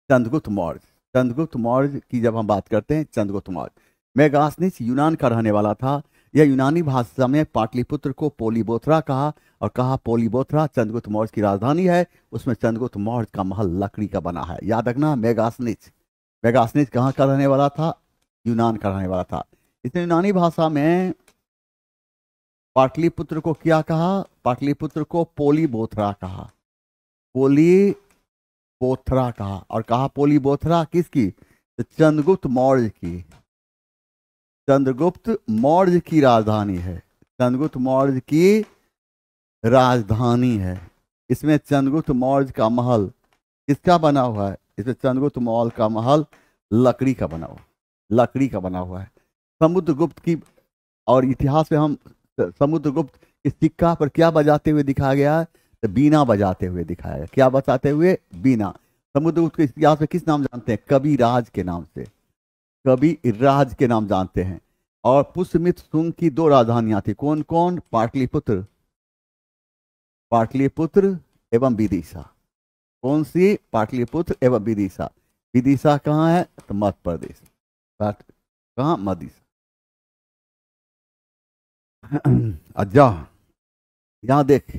चंद्रगुप्त मौर्य। चंद्रगुप्त मौर्य की जब हम बात करते हैं, चंद्रगुप्त मौर्य। मेगास्थनीज यूनान का रहने वाला था। यह यूनानी भाषा में पाटलिपुत्र को पोलीबोथरा कहा, और कहा पोलीबोथरा चंद्रगुप्त मौर्य की राजधानी है। उसमें चंद्रगुप्त मौर्य का महल लकड़ी का बना है। याद रखना, मेगास्थनीज कहाँ का रहने वाला था? यूनान का रहने वाला था। इसने यूनानी भाषा में पाटलिपुत्र को क्या कहा? पाटलिपुत्र को पोलीबोथरा कहा। पोलीबोथरा कहा। और कहा पोलीबोथरा किसकी? तो चंद्रगुप्त मौर्य की। चंद्रगुप्त मौर्य की राजधानी है। चंद्रगुप्त मौर्य की राजधानी है। इसमें चंद्रगुप्त मौर्य का महल किसका बना हुआ है? इसमें चंद्रगुप्त मौर्य का महल लकड़ी का बना हुआ है। समुद्रगुप्त की, और इतिहास में हम समुद्रगुप्त इस सिक्का पर क्या बजाते हुए दिखाया गया है? तो बीना बजाते हुए दिखाया गया। क्या बजाते हुए? बीना। समुद्रगुप्त के इतिहास में किस नाम जानते हैं? कविराज के नाम से। कविराज के नाम जानते हैं। और पुष्यमित्र शुंग की 2 राजधानियां थी। कौन कौन? पाटलिपुत्र एवं विदिशा। कौन सी? पाटलिपुत्र एवं विदिशा। विदिशा कहाँ है? तो मध्य प्रदेश। कहाँ? मदिसा। अच्छा, यहां देख,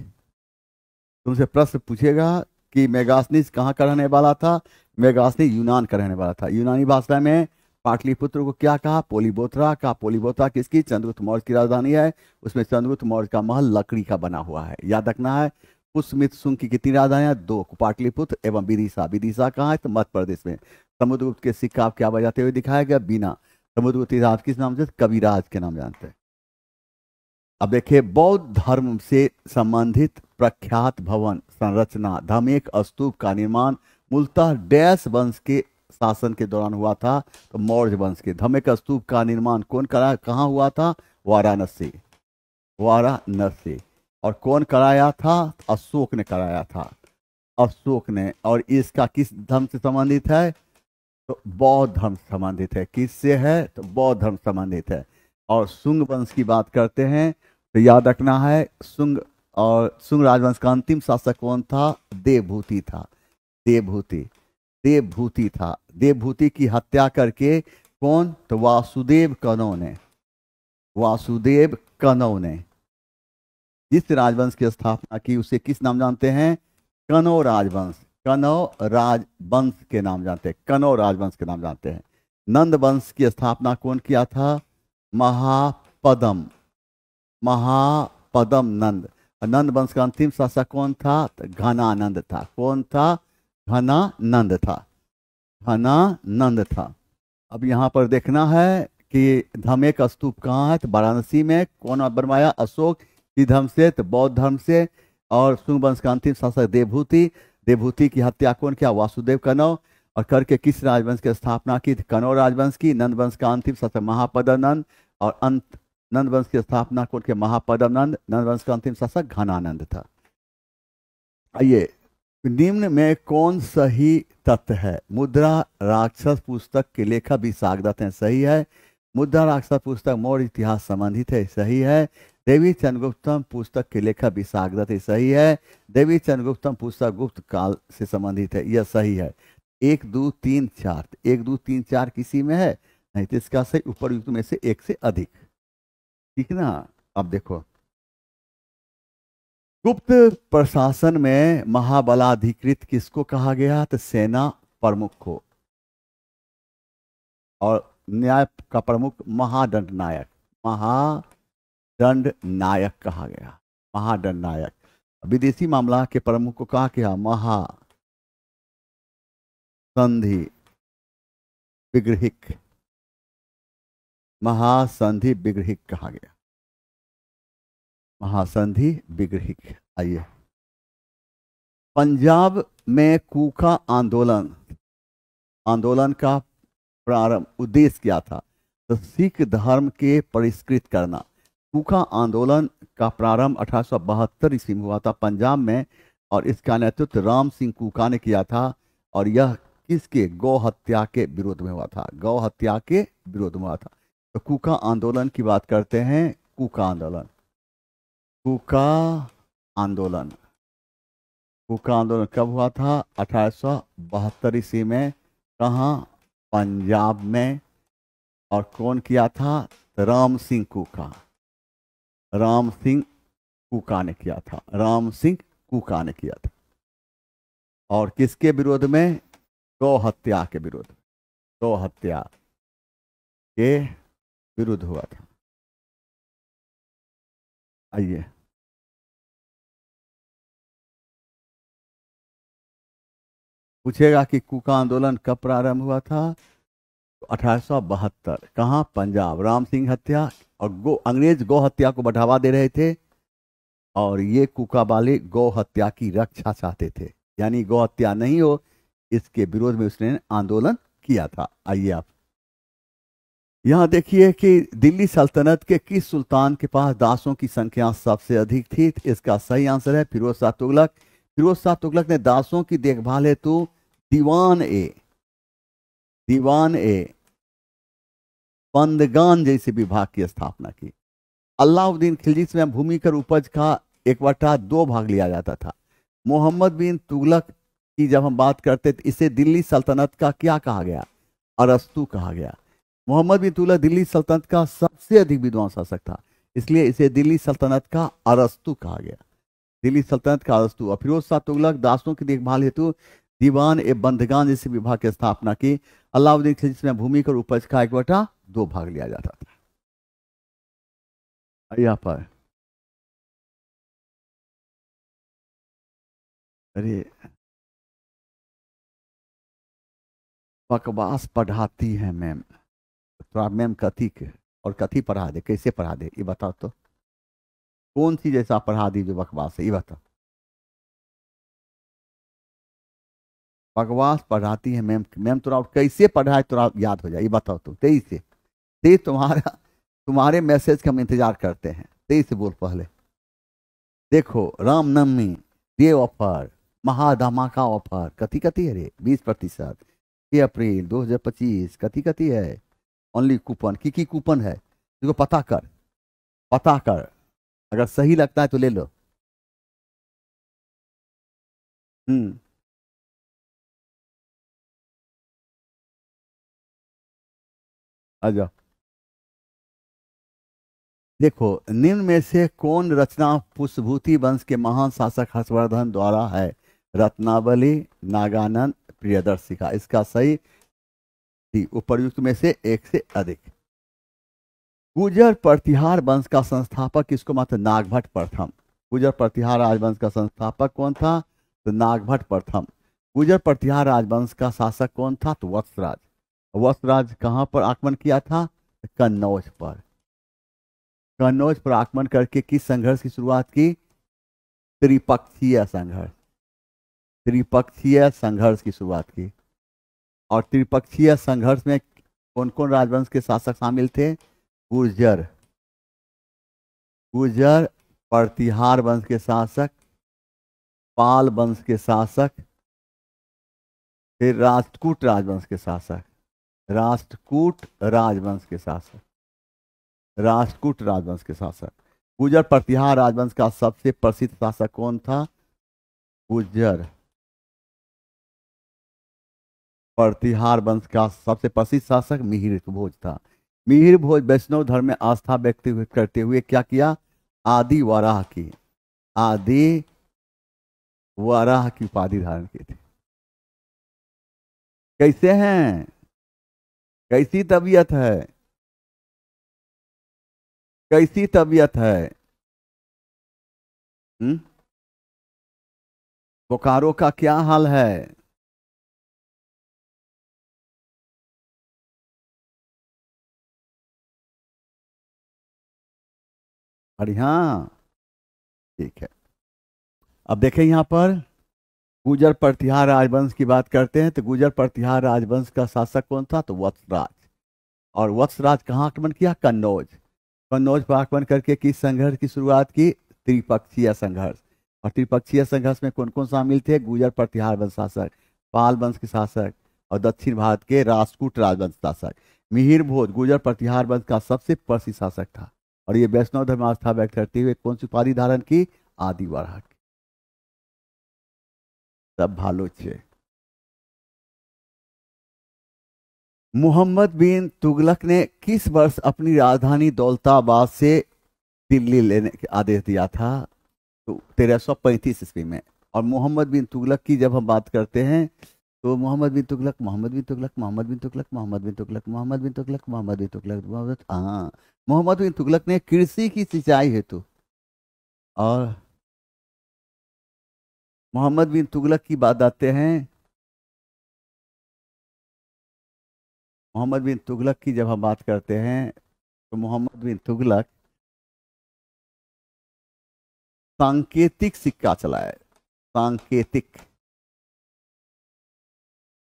तुमसे प्रश्न पूछेगा कि मेगास्थनीज कहाँ का रहने वाला था? मेगास्थनीज यूनान का रहने वाला था। यूनानी भाषा में पाटलिपुत्र को क्या कहा? पोलीबोथरा का। पोलीबोथरा किसकी? चंद्रगुप्त मौर्य की राजधानी है। उसमें चंद्रगुप्त मौर्य का महल लकड़ी का बना हुआ है। याद रखना है। पुष्यमित्र शुंग की कितनी राजधानियां? 2, पाटलिपुत्र एवं विदिशा। विदिशा कहाँ है? तो मध्य प्रदेश में। समुद्रगुप्त के सिक्का क्या बजाते हुए दिखाया गया? बीना। समुद्रगुप्त इतिहास किस नाम से? कविराज के नाम जानते हैं। अब देखिए, बौद्ध धर्म से संबंधित प्रख्यात भवन संरचना धमेक स्तूप का निर्माण मूलतः डैश वंश के शासन के दौरान हुआ था। तो मौर्य वंश के। धमेक स्तूप का निर्माण कौन करा? कहाँ हुआ था? वाराणसी। और कौन कराया था? अशोक ने कराया था। अशोक ने। और इसका किस धर्म से संबंधित है? तो बौद्ध धर्म संबंधित है। किससे है? तो बौद्ध धर्म संबंधित है। और शुंग वंश की बात करते हैं तो याद रखना है, शुंग और शुंग राजवंश का अंतिम शासक कौन था? देवभूति था। देवभूति, देवभूति था। देवभूति की हत्या करके कौन? तो वासुदेव कनौ ने, वासुदेव कनौ ने जिस राजवंश की स्थापना की उसे किस नाम जानते हैं? कनौ राजवंश। कनौ राजवंश के नाम जानते हैं, कनौ राजवंश के नाम जानते हैं। नंद वंश की स्थापना कौन किया था? महापदम, महापदम नंद। नंद वंश का अंतिम शासक कौन था? तो घनानंद था। कौन था? घनानंद था, घनानंद था। अब यहाँ पर देखना है कि धम्मे का स्तूप कहाँ है? तो वाराणसी में। कौन बनवाया? अशोक। किस धर्म से? तो बौद्ध धर्म से। और शुंग वंश का अंतिम शासक देवभूति। देवभूति की हत्या कौन किया? वासुदेव कनौ। और करके किस राजवंश की स्थापना की? कनौ राजवंश की। नंद वंश का अंतिम शासक महापदनंद। और अंत नंद वंश की स्थापना कौन किया? महापदनंद। नंद वंश का अंतिम शासक घनानंद था। आइए, निम्न में कौन सही तथ्य है? मुद्रा राक्षस पुस्तक के लेखक विशाखदत्त हैं, सही है। मुद्रा राक्षस पुस्तक मौर्य इतिहास संबंधित है, सही है। देवी चंद्रगुप्तम पुस्तक के लेखक विशाखदत्त है, सही है। देवी चंद्रगुप्तम पुस्तक गुप्त काल से संबंधित है, यह सही है। 1 2 3 4, 1 2 3 4 किसी में है नहीं, तो इसका सही उपयुक्त में से एक से अधिक, ठीक ना। अब देखो, गुप्त प्रशासन में महाबलाधिकृत किसको कहा गया? तो सेना प्रमुख को। और न्याय का प्रमुख महादंड नायक, महादंड नायक कहा गया, महादंड नायक। विदेशी मामला के प्रमुख को कहा गया महासंधि विग्रहिक, महासंधि विग्रहिक कहा गया, महासंधि विग्रहिक। आइए, पंजाब में कूका आंदोलन, आंदोलन का प्रारंभ उद्देश्य क्या था? तो सिख धर्म के परिष्कृत करना। कूका आंदोलन का प्रारंभ 1872 ईस्वी में हुआ था पंजाब में, और इसका नेतृत्व राम सिंह कूका ने किया था। और यह किसके? गौ हत्या के विरोध में हुआ था, गौ हत्या के विरोध में हुआ था। तो कूका आंदोलन की बात करते हैं। कूका आंदोलन, कूका आंदोलन, कूका आंदोलन कब हुआ था? 1872 ईस्वी में। कहाँ? पंजाब में। और कौन किया था? राम सिंह कूका, राम सिंह कूका ने किया था, राम सिंह कूका ने किया था। और किसके विरोध में? गौ हत्या के विरोध, गौ हत्या के विरुद्ध हुआ था। आइए, पूछेगा कि कूका आंदोलन कब प्रारंभ हुआ था? तो 1872। कहाँ? पंजाब। राम सिंह हत्या, और अंग्रेज गौ हत्या को बढ़ावा दे रहे थे, और ये कूका वाले गौ हत्या की रक्षा चाहते थे, यानी गौ हत्या नहीं हो, इसके विरोध में उसने आंदोलन किया था। आइए, आप यहां देखिए कि दिल्ली सल्तनत के किस सुल्तान के पास दासों की संख्या सबसे अधिक थी? इसका सही आंसर है फिरोज शाह तुगलक। फिरोज शाह तुगलक ने दासों की देखभाल हेतु दीवान ए बंदगान जैसे विभाग की स्थापना की। अलाउद्दीन खिलजी में भूमि कर उपज का 1/2 भाग लिया जाता था। मोहम्मद बिन तुगलक की जब हम बात करते तो इसे दिल्ली सल्तनत का क्या कहा गया? अरस्तु कहा गया। मोहम्मद बिन तुगलक दिल्ली सल्तनत का सबसे अधिक विद्वान शासक था, इसलिए इसे दिल्ली सल्तनत का अरस्तु कहा गया, दिल्ली सल्तनत का अरस्तु। और फिरोज शाह तुगलक दासों की देखभाल हेतु दीवान ए बंदगान जैसे विभाग की स्थापना की। अलाउद्दीन खिलजी में भूमि कर उपज का 1/2 भाग लिया जाता था। यहाँ पर अरे बकवास पढ़ाती है मैम, तो मैम कथी के और कथी पढ़ा दे, कैसे पढ़ा दे, ये बताओ तो। कौन सी जैसा पढ़ा दी जो बकवास है, ये बताओ। बकवास पढ़ाती है मैम, मैम तो कैसे पढ़ाए तो याद हो जाए, ये बताओ तुम। तेईस से, तेईस तुम्हारे मैसेज का हम इंतजार करते हैं। तेईस से बोल पहले। देखो, रामनवमी, डे ऑफर, महाधमाका ऑफर, कथी कथी है रे? 20%। अप्रैल 2025 कथी कथी है, ओनली कूपन की कूपन है, देखो पता कर, पता कर, अगर सही लगता है तो ले लो। हम्म। आ जाओ। देखो, निम्न में से कौन रचना पुष्पभूति वंश के महान शासक हर्षवर्धन द्वारा है? रत्नावली, नागानंद, प्रियदर्शिका। इसका सही उपर्युक्त में से एक से अधिक। गुर्जर प्रतिहार वंश का संस्थापक किसको मानते? नागभट्ट प्रथम। गुर्जर प्रतिहार राजवंश का संस्थापक कौन था? तो नागभट्ट प्रथम। गुर्जर प्रतिहार राजवंश का शासक कौन था? तो वत्सराज। वत्सराज कहाँ पर आक्रमण किया था? कन्नौज पर। कन्नौज पर आक्रमण करके किस संघर्ष की शुरुआत की? त्रिपक्षीय संघर्ष। त्रिपक्षीय संघर्ष की शुरुआत की। और त्रिपक्षीय संघर्ष में कौन कौन राजवंश के शासक शामिल थे? गुर्जर, गुर्जर प्रतिहार वंश के शासक, पाल वंश के शासक, फिर राष्ट्रकूट राजवंश के शासक, राष्ट्रकूट राजवंश के शासक, राष्ट्रकूट राजवंश के शासक। गुर्जर प्रतिहार राजवंश का सबसे प्रसिद्ध शासक कौन था? गुर्जर प्रतिहार वंश का सबसे प्रसिद्ध शासक मिहिर भोज था। मिहिर भोज वैष्णव धर्म में आस्था व्यक्त करते हुए क्या किया? आदि वराह की, आदि वराह की उपाधि धारण की थी। कैसे हैं? कैसी तबीयत है? कैसी तबीयत है? हम्म? बोकारो का क्या हाल है? बढ़िया। ठीक है। अब देखें यहाँ पर गुर्जर प्रतिहार राजवंश की बात करते हैं, तो गुर्जर प्रतिहार राजवंश का शासक कौन था? तो वत्सराज। और वत्सराज कहाँ आक्रमण किया? कन्नौज। कन्नौज पर आक्रमण करके किस संघर्ष की शुरुआत की? त्रिपक्षीय संघर्ष। और त्रिपक्षीय संघर्ष में कौन कौन शामिल थे? गुर्जर प्रतिहार वंश शासक, पाल वंश के शासक और दक्षिण भारत के राष्ट्रकूट राजवंश शासक। मिहिर भोज गुर्जर प्रतिहार वंश का सबसे प्रसिद्ध शासक था और ये वैष्णव धर्म आस्था व्यक्त करते हुए कौन सी उपाधि धारण की? आदि वराह की। सब भालो छे। मोहम्मद बिन तुगलक ने किस वर्ष अपनी राजधानी दौलताबाद से दिल्ली लेने का आदेश दिया था? तो 1335 ईस्वी में। और मोहम्मद बिन तुगलक की जब हम बात करते हैं तो मोहम्मद बिन तुगलक, मोहम्मद बिन तुगलक, मोहम्मद बिन तुगलक, मोहम्मद बिन तुगलक, मोहम्मद बिन तुगलक, मोहम्मद बिन तुगलक, मोहम्मद बिन तुगलक ने कृषि की सिंचाई हेतु और मोहम्मद बिन तुगलक की बात आते हैं, मोहम्मद बिन तुगलक की जब हम बात करते हैं तो मोहम्मद बिन तुगलक सांकेतिक सिक्का चलाया। सांकेतिक,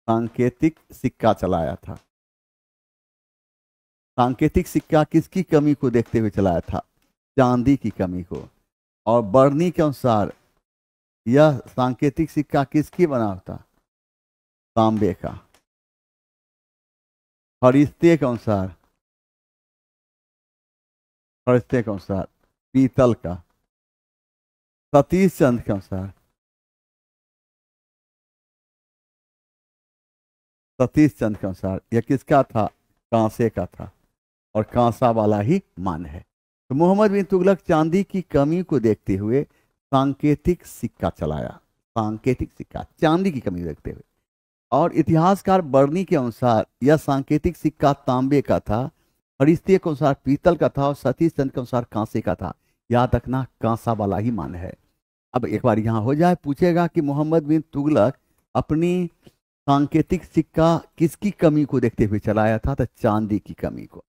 सांकेतिक सिक्का चलाया था। सांकेतिक सिक्का किसकी कमी को देखते हुए चलाया था? चांदी की कमी को। और बर्नी के अनुसार यह सांकेतिक सिक्का किसकी बना था? तांबे का। फरिश्ते के अनुसार, फरिश्ते के अनुसार पीतल का। सतीश चंद के अनुसार, सतीश चंद के अनुसार यह किसका था? कांसे का था और कांसा वाला ही मान है। तो मोहम्मद बिन तुगलक चांदी की कमी को देखते हुए सांकेतिक सिक्का चलाया। सांकेतिक सिक्का चांदी की कमी देखते हुए। और इतिहासकार बर्नी के अनुसार यह सांकेतिक सिक्का तांबे का था, फरिश्ते के अनुसार पीतल का था और सतीश चंद के अनुसार कांसे का था। याद रखना कांसा वाला ही मान है। अब एक बार यहाँ हो जाए, पूछेगा कि मोहम्मद बिन तुगलक अपनी सांकेतिक सिक्का किसकी कमी को देखते हुए चलाया था? तो चांदी की कमी को।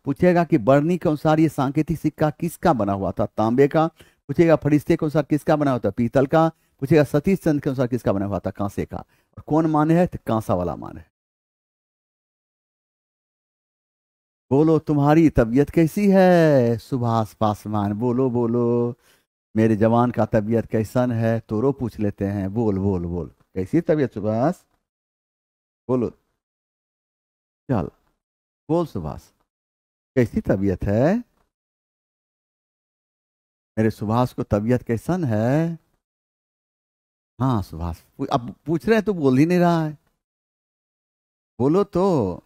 पूछेगा कि बर्नी के अनुसार ये सांकेतिक सिक्का किसका बना हुआ था? तांबे का। पूछेगा फरिश्ते के अनुसार किसका बना हुआ था? पीतल का। पूछेगा सतीश चंद के अनुसार किसका बना हुआ था? कांसे का। और कौन मान है? तो कांसा वाला मान है। बोलो तुम्हारी तबीयत कैसी है सुभाष पासवान? बोलो बोलो, मेरे जवान का तबीयत कैसन है? तोरो पूछ लेते हैं। बोल बोल बोल, कैसी तबीयत सुभाष? बोलो। चल बोल सुभाष, कैसी तबीयत है? मेरे सुभाष को तबीयत कैसन है? हाँ सुभाष, अब पूछ रहे हैं तो बोल ही नहीं रहा है, बोलो तो।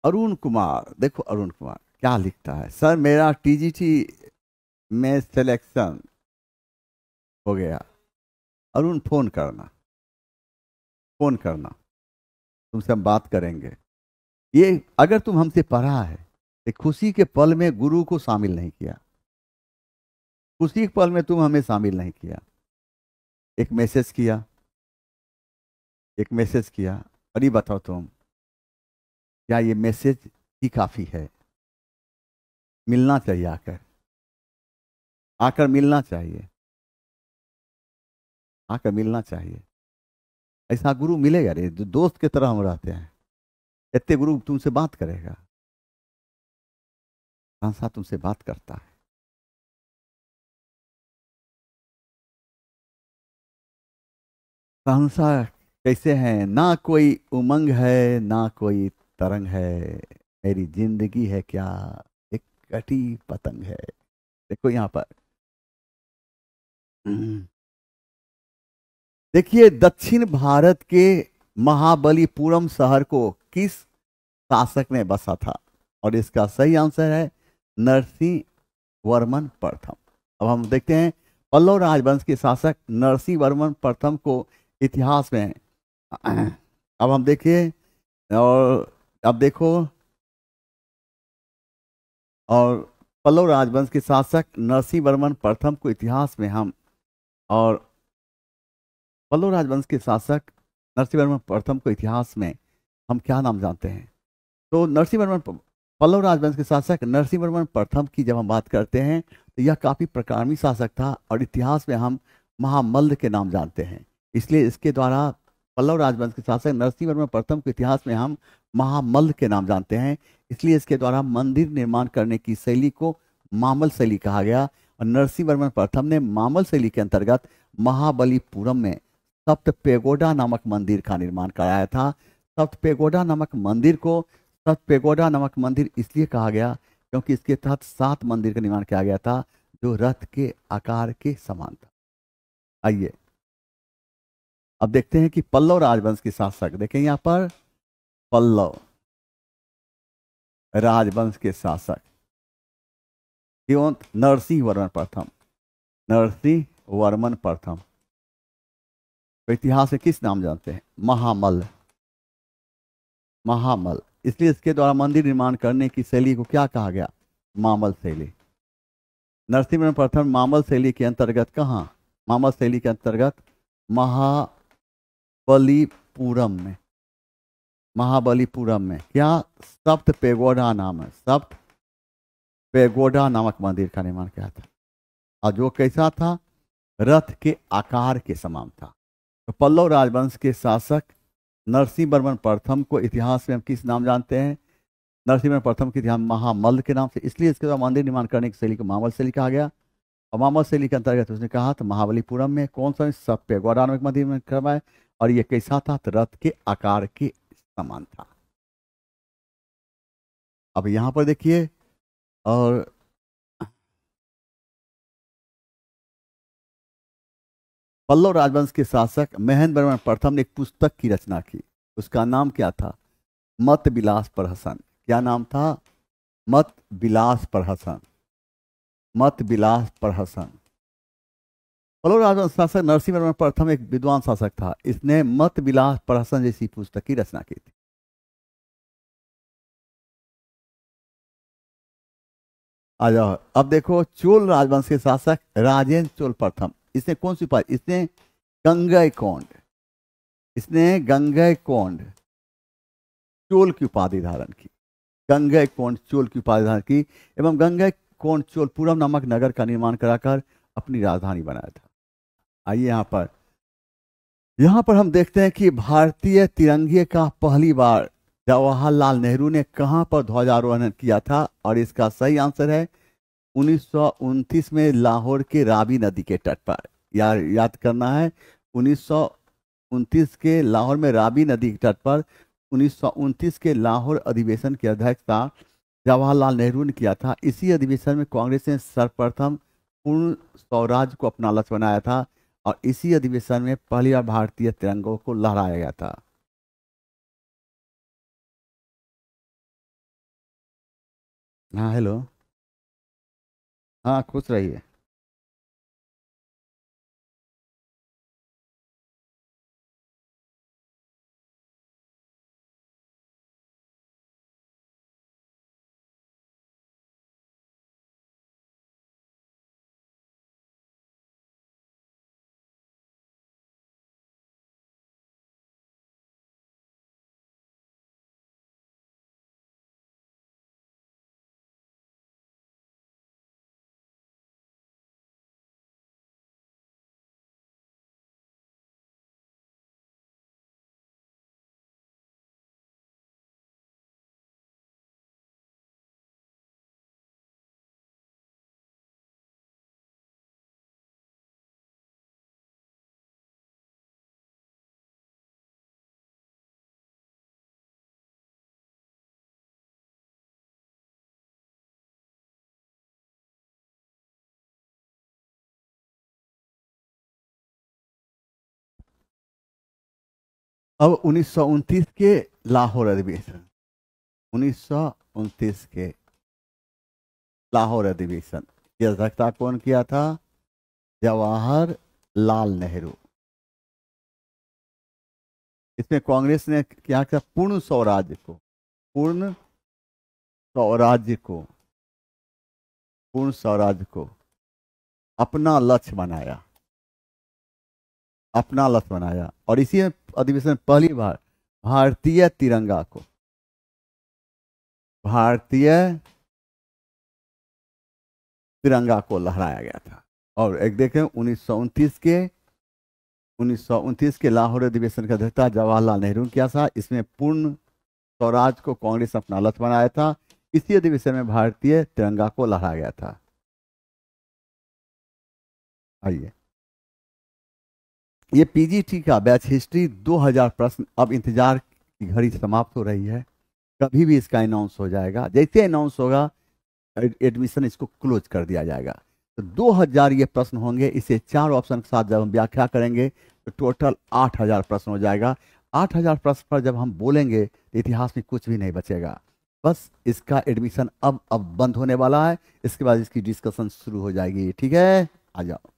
अरुण कुमार, देखो अरुण कुमार क्या लिखता है, सर मेरा टीजीटी में सिलेक्शन हो गया। अरुण फोन करना, फोन करना, तुमसे हम बात करेंगे। ये अगर तुम हमसे पढ़ा है तो खुशी के पल में गुरु को शामिल नहीं किया, खुशी के पल में तुम हमें शामिल नहीं किया, एक मैसेज किया, एक मैसेज किया। और ये बताओ तुम, क्या ये मैसेज ही काफी है? मिलना चाहिए, आकर आकर मिलना चाहिए, आकर मिलना चाहिए। ऐसा गुरु मिलेगा रे जो दोस्त की तरह हम रहते हैं? इतने गुरु तुमसे बात करेगा? संसा तुमसे बात करता है। संसा कैसे हैं? ना कोई उमंग है ना कोई तरंग है, मेरी जिंदगी है क्या एक कटी पतंग है। देखो यहाँ पर देखिए, दक्षिण भारत के महाबलीपुरम शहर को किस शासक ने बसा था? और इसका सही आंसर है नरसिंह वर्मन प्रथम। अब हम देखते हैं पल्लव राजवंश के शासक नरसिंह वर्मन प्रथम को इतिहास में। अब हम देखिए, और अब देखो, और पल्लव राजवंश के शासक नरसिंह वर्मन प्रथम को इतिहास में हम, और पल्लव राजवंश के शासक नरसिंह वर्मन प्रथम को इतिहास में हम क्या नाम जानते हैं? तो नरसिंह वर्मन, पल्लव राजवंश के शासक नरसिंह वर्मन प्रथम की जब हम बात करते हैं तो यह काफी प्रकार्मी शासक था, और इतिहास में हम महामल्ल के नाम जानते हैं। इसलिए इसके द्वारा पल्लव राजवंश के शासक नरसिंह वर्मन प्रथम के इतिहास में हम महामल्ल के नाम जानते हैं। इसलिए इसके द्वारा मंदिर निर्माण करने की शैली को मामल शैली कहा गया। और नरसिंह वर्मन प्रथम ने मामल शैली के अंतर्गत महाबलीपुरम में सप्त पेगोडा नामक मंदिर का निर्माण कराया था। सप्त पेगोडा नामक मंदिर को सप्त पेगोडा नामक मंदिर इसलिए कहा गया क्योंकि इसके तहत 7 मंदिर का निर्माण किया गया था जो रथ के आकार के समान था। आइए अब देखते हैं कि पल्लव राजवंश के शासक, देखें यहाँ पर पल्लव राजवंश के शासक क्यों? नरसिंह वर्मन प्रथम, नरसिंह वर्मन प्रथम। तो इतिहास में किस नाम जानते हैं? महामल्ल, महामल्ल। इसलिए इसके द्वारा मंदिर निर्माण करने की शैली को क्या कहा गया? मामल शैली। नरसिंह वर्मन प्रथम मामल शैली के अंतर्गत कहाँ? मामल शैली के अंतर्गत महाबलीपुरम में, महाबलीपुरम में क्या सप्त पेगोडा नाम है, सप्त पेगोडा नामक मंदिर का निर्माण किया था, और जो कैसा था? रथ के आकार के समान था। तो पल्लव राजवंश के शासक नरसिंह वर्मन प्रथम को इतिहास में हम किस नाम जानते हैं? नरसिंह वर्मन प्रथम के इतिहास महामल्ल के नाम से। इसलिए इसके द्वारा मंदिर निर्माण करने की शैली को मामल शैली कहा गया। और मामल शैली के अंतर्गत उसने कहा था महाबलीपुरम में कौन सा? सब पेगोडा नामक मंदिर में करवाए, और ये कैसा था? तो रथ के आकार के समान था। अब यहां पर देखिए, और पल्लव राजवंश के शासक महेंद्र वर्मन प्रथम ने एक पुस्तक की रचना की। उसका नाम क्या था? मत विलास प्रहसन। क्या नाम था? मत विलास प्रहसन, मत विलास प्रहसन। पल्लव राजवंश शासक नरसिंह वर्मन प्रथम एक विद्वान शासक था। इसने मत विलास प्रहसन जैसी पुस्तक की रचना की थी। आ जाओ, अब देखो चोल राजवंश के शासक राजेंद्र चोल प्रथम, इसने कौन सी उपाधि? इसने गंगैकोंड, इसने गंगैकोंड चोल की उपाधि धारण की, गंगैकोंड चोल की उपाधि धारण की, एवं गंगैकोंड चोलपुरम नामक नगर का निर्माण कराकर अपनी राजधानी बनाया था। आइए यहाँ पर हम देखते हैं कि भारतीय तिरंगे का पहली बार जवाहरलाल नेहरू ने कहां पर ध्वजारोहण किया था? और इसका सही आंसर है 1929 में लाहौर के रावी नदी के तट पर। याद करना है, 1929 के लाहौर में रावी नदी के तट पर 1929 के लाहौर अधिवेशन की अध्यक्षता जवाहरलाल नेहरू ने किया था। इसी अधिवेशन में कांग्रेस ने सर्वप्रथम पूर्ण स्वराज को अपना लक्ष्य बनाया था और इसी अधिवेशन में पहली बार भारतीय तिरंगों को लहराया गया था। हाँ हेलो। हाँ खुश रहिए। अब 1929 के लाहौर अधिवेशन, 1929 के लाहौर अधिवेशन की अध्यक्षता कौन किया था? जवाहरलाल नेहरू। इसमें कांग्रेस ने क्या किया? पूर्ण स्वराज्य को, पूर्ण स्वराज्य को, पूर्ण स्वराज्य को अपना लक्ष्य बनाया, अपना लक्ष्य बनाया। और इसी अधिवेशन में पहली बार भारतीय तिरंगा को, भारतीय तिरंगा को लहराया गया था। और एक देखें 1929 के लाहौर अधिवेशन का अध्यक्षता जवाहरलाल नेहरू ने किया था। इसमें पूर्ण स्वराज को कांग्रेस अपना लक्ष्य बनाया था। इसी अधिवेशन में भारतीय तिरंगा को लहराया गया था। आइए, ये पीजीटी का बैच हिस्ट्री 2000 प्रश्न। अब इंतजार की घड़ी समाप्त हो रही है, कभी भी इसका अनाउंस हो जाएगा। जैसे अनाउंस होगा एडमिशन इसको क्लोज कर दिया जाएगा। तो 2000 ये प्रश्न होंगे। इसे 4 ऑप्शन के साथ जब हम व्याख्या करेंगे तो टोटल 8000 प्रश्न हो जाएगा। 8000 प्रश्न पर जब हम बोलेंगे तो इतिहास में कुछ भी नहीं बचेगा। बस इसका एडमिशन अब बंद होने वाला है। इसके बाद इसकी डिस्कशन शुरू हो जाएगी। ठीक है, आ जाओ।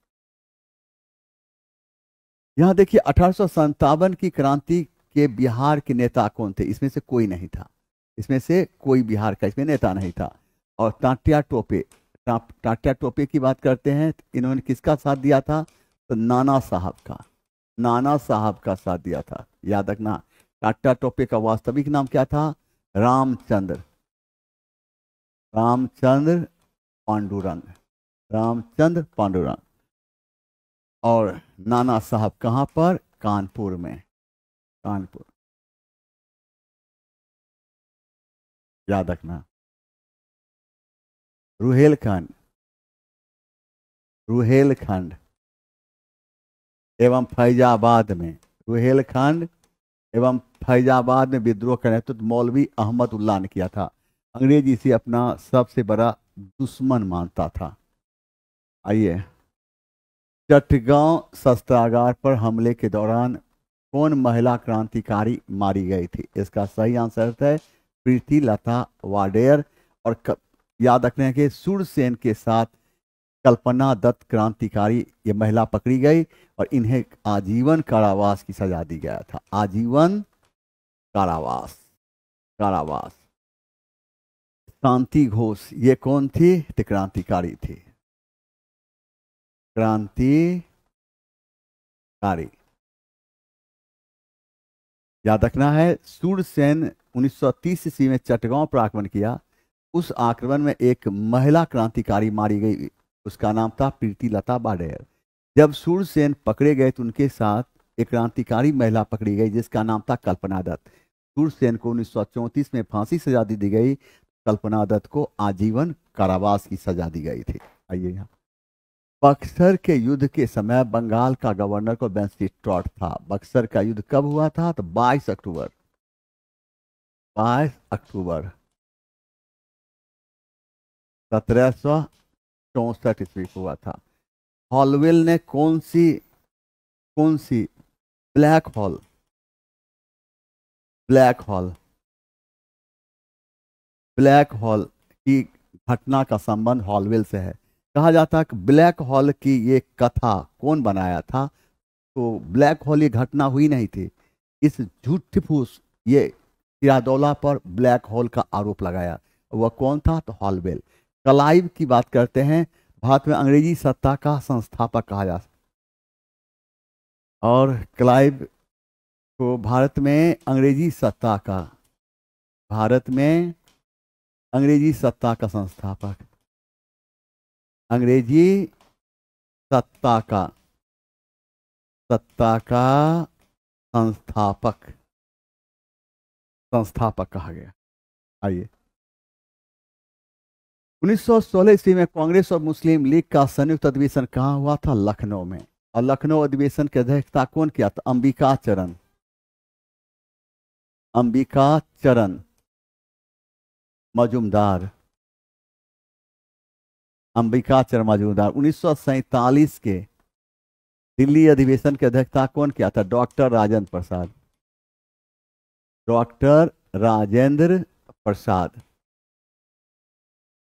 यहाँ देखिए 1857 की क्रांति के बिहार के नेता कौन थे? इसमें से कोई नहीं था, इसमें से कोई बिहार का इसमें नेता नहीं था। और टाटिया टोपे, टाटिया टोपे की बात करते हैं, इन्होंने किसका साथ दिया था? तो नाना साहब का, नाना साहब का साथ दिया था। याद रखना, टाटिया टोपे का वास्तविक नाम क्या था? रामचंद्र, रामचंद्र पांडुरंग, रामचंद्र पांडुरंग। और नाना साहब कहां पर? कानपुर में, कानपुर। याद रखना। रुहेलखंड, रुहेलखंड एवं फैजाबाद में, रुहेलखंड एवं फैजाबाद में विद्रोह का नेतृत्व मौलवी अहमद उल्लाह ने किया था। अंग्रेज इसे अपना सबसे बड़ा दुश्मन मानता था। आइए, चटगांव शस्त्रागार पर हमले के दौरान कौन महिला क्रांतिकारी मारी गई थी? इसका सही आंसर है प्रीति लता वाडेयर। और याद रखने के सूरसेन के साथ कल्पना दत्त क्रांतिकारी ये महिला पकड़ी गई और इन्हें आजीवन कारावास की सजा दी गया था। आजीवन कारावास, कारावास। शांति घोष ये कौन थी? तो क्रांतिकारी थी, क्रांतिकारी। याद रखना है, सूरसेन 1930 ईस्वी में चटगांव पर आक्रमण किया। उस आक्रमण में एक महिला क्रांतिकारी मारी गई, उसका नाम था प्रीति लता वाडेयर। जब सूरसेन पकड़े गए तो उनके साथ एक क्रांतिकारी महिला पकड़ी गई जिसका नाम था कल्पना दत्त। सूरसेन को 1934 में फांसी सजा दी गई, कल्पना दत्त को आजीवन कारावास की सजा दी गई थी। आइए यहाँ बक्सर के युद्ध के समय बंगाल का गवर्नर को बेंसी ट्रॉट था। बक्सर का युद्ध कब हुआ था? तो 22 अक्टूबर, 22 अक्टूबर 1764 ईस्वी को हुआ था। हॉलवेल ने कौन सी black hole black hole black hole की घटना का संबंध हॉलवेल से है। कहा जाता है कि ब्लैक होल की ये कथा कौन बनाया था? तो ब्लैक होल ये घटना हुई नहीं थी। इस झूठ फूस ये सिरादौला पर ब्लैक होल का आरोप लगाया। वह कौन था? तो हॉलवेल। क्लाइव की बात करते हैं। भारत में अंग्रेजी सत्ता का संस्थापक कहा जा सकता, और क्लाइव को भारत में अंग्रेजी सत्ता का संस्थापक, अंग्रेजी सत्ता का संस्थापक कहा गया। आइए, 1916 ईस्वी में कांग्रेस और मुस्लिम लीग का संयुक्त अधिवेशन कहाँ हुआ था? लखनऊ में। और लखनऊ अधिवेशन की अध्यक्षता कौन किया था? अंबिका चरण मजूमदार। 1947 के दिल्ली अधिवेशन की अध्यक्षता कौन किया था? डॉक्टर राजेंद्र प्रसाद।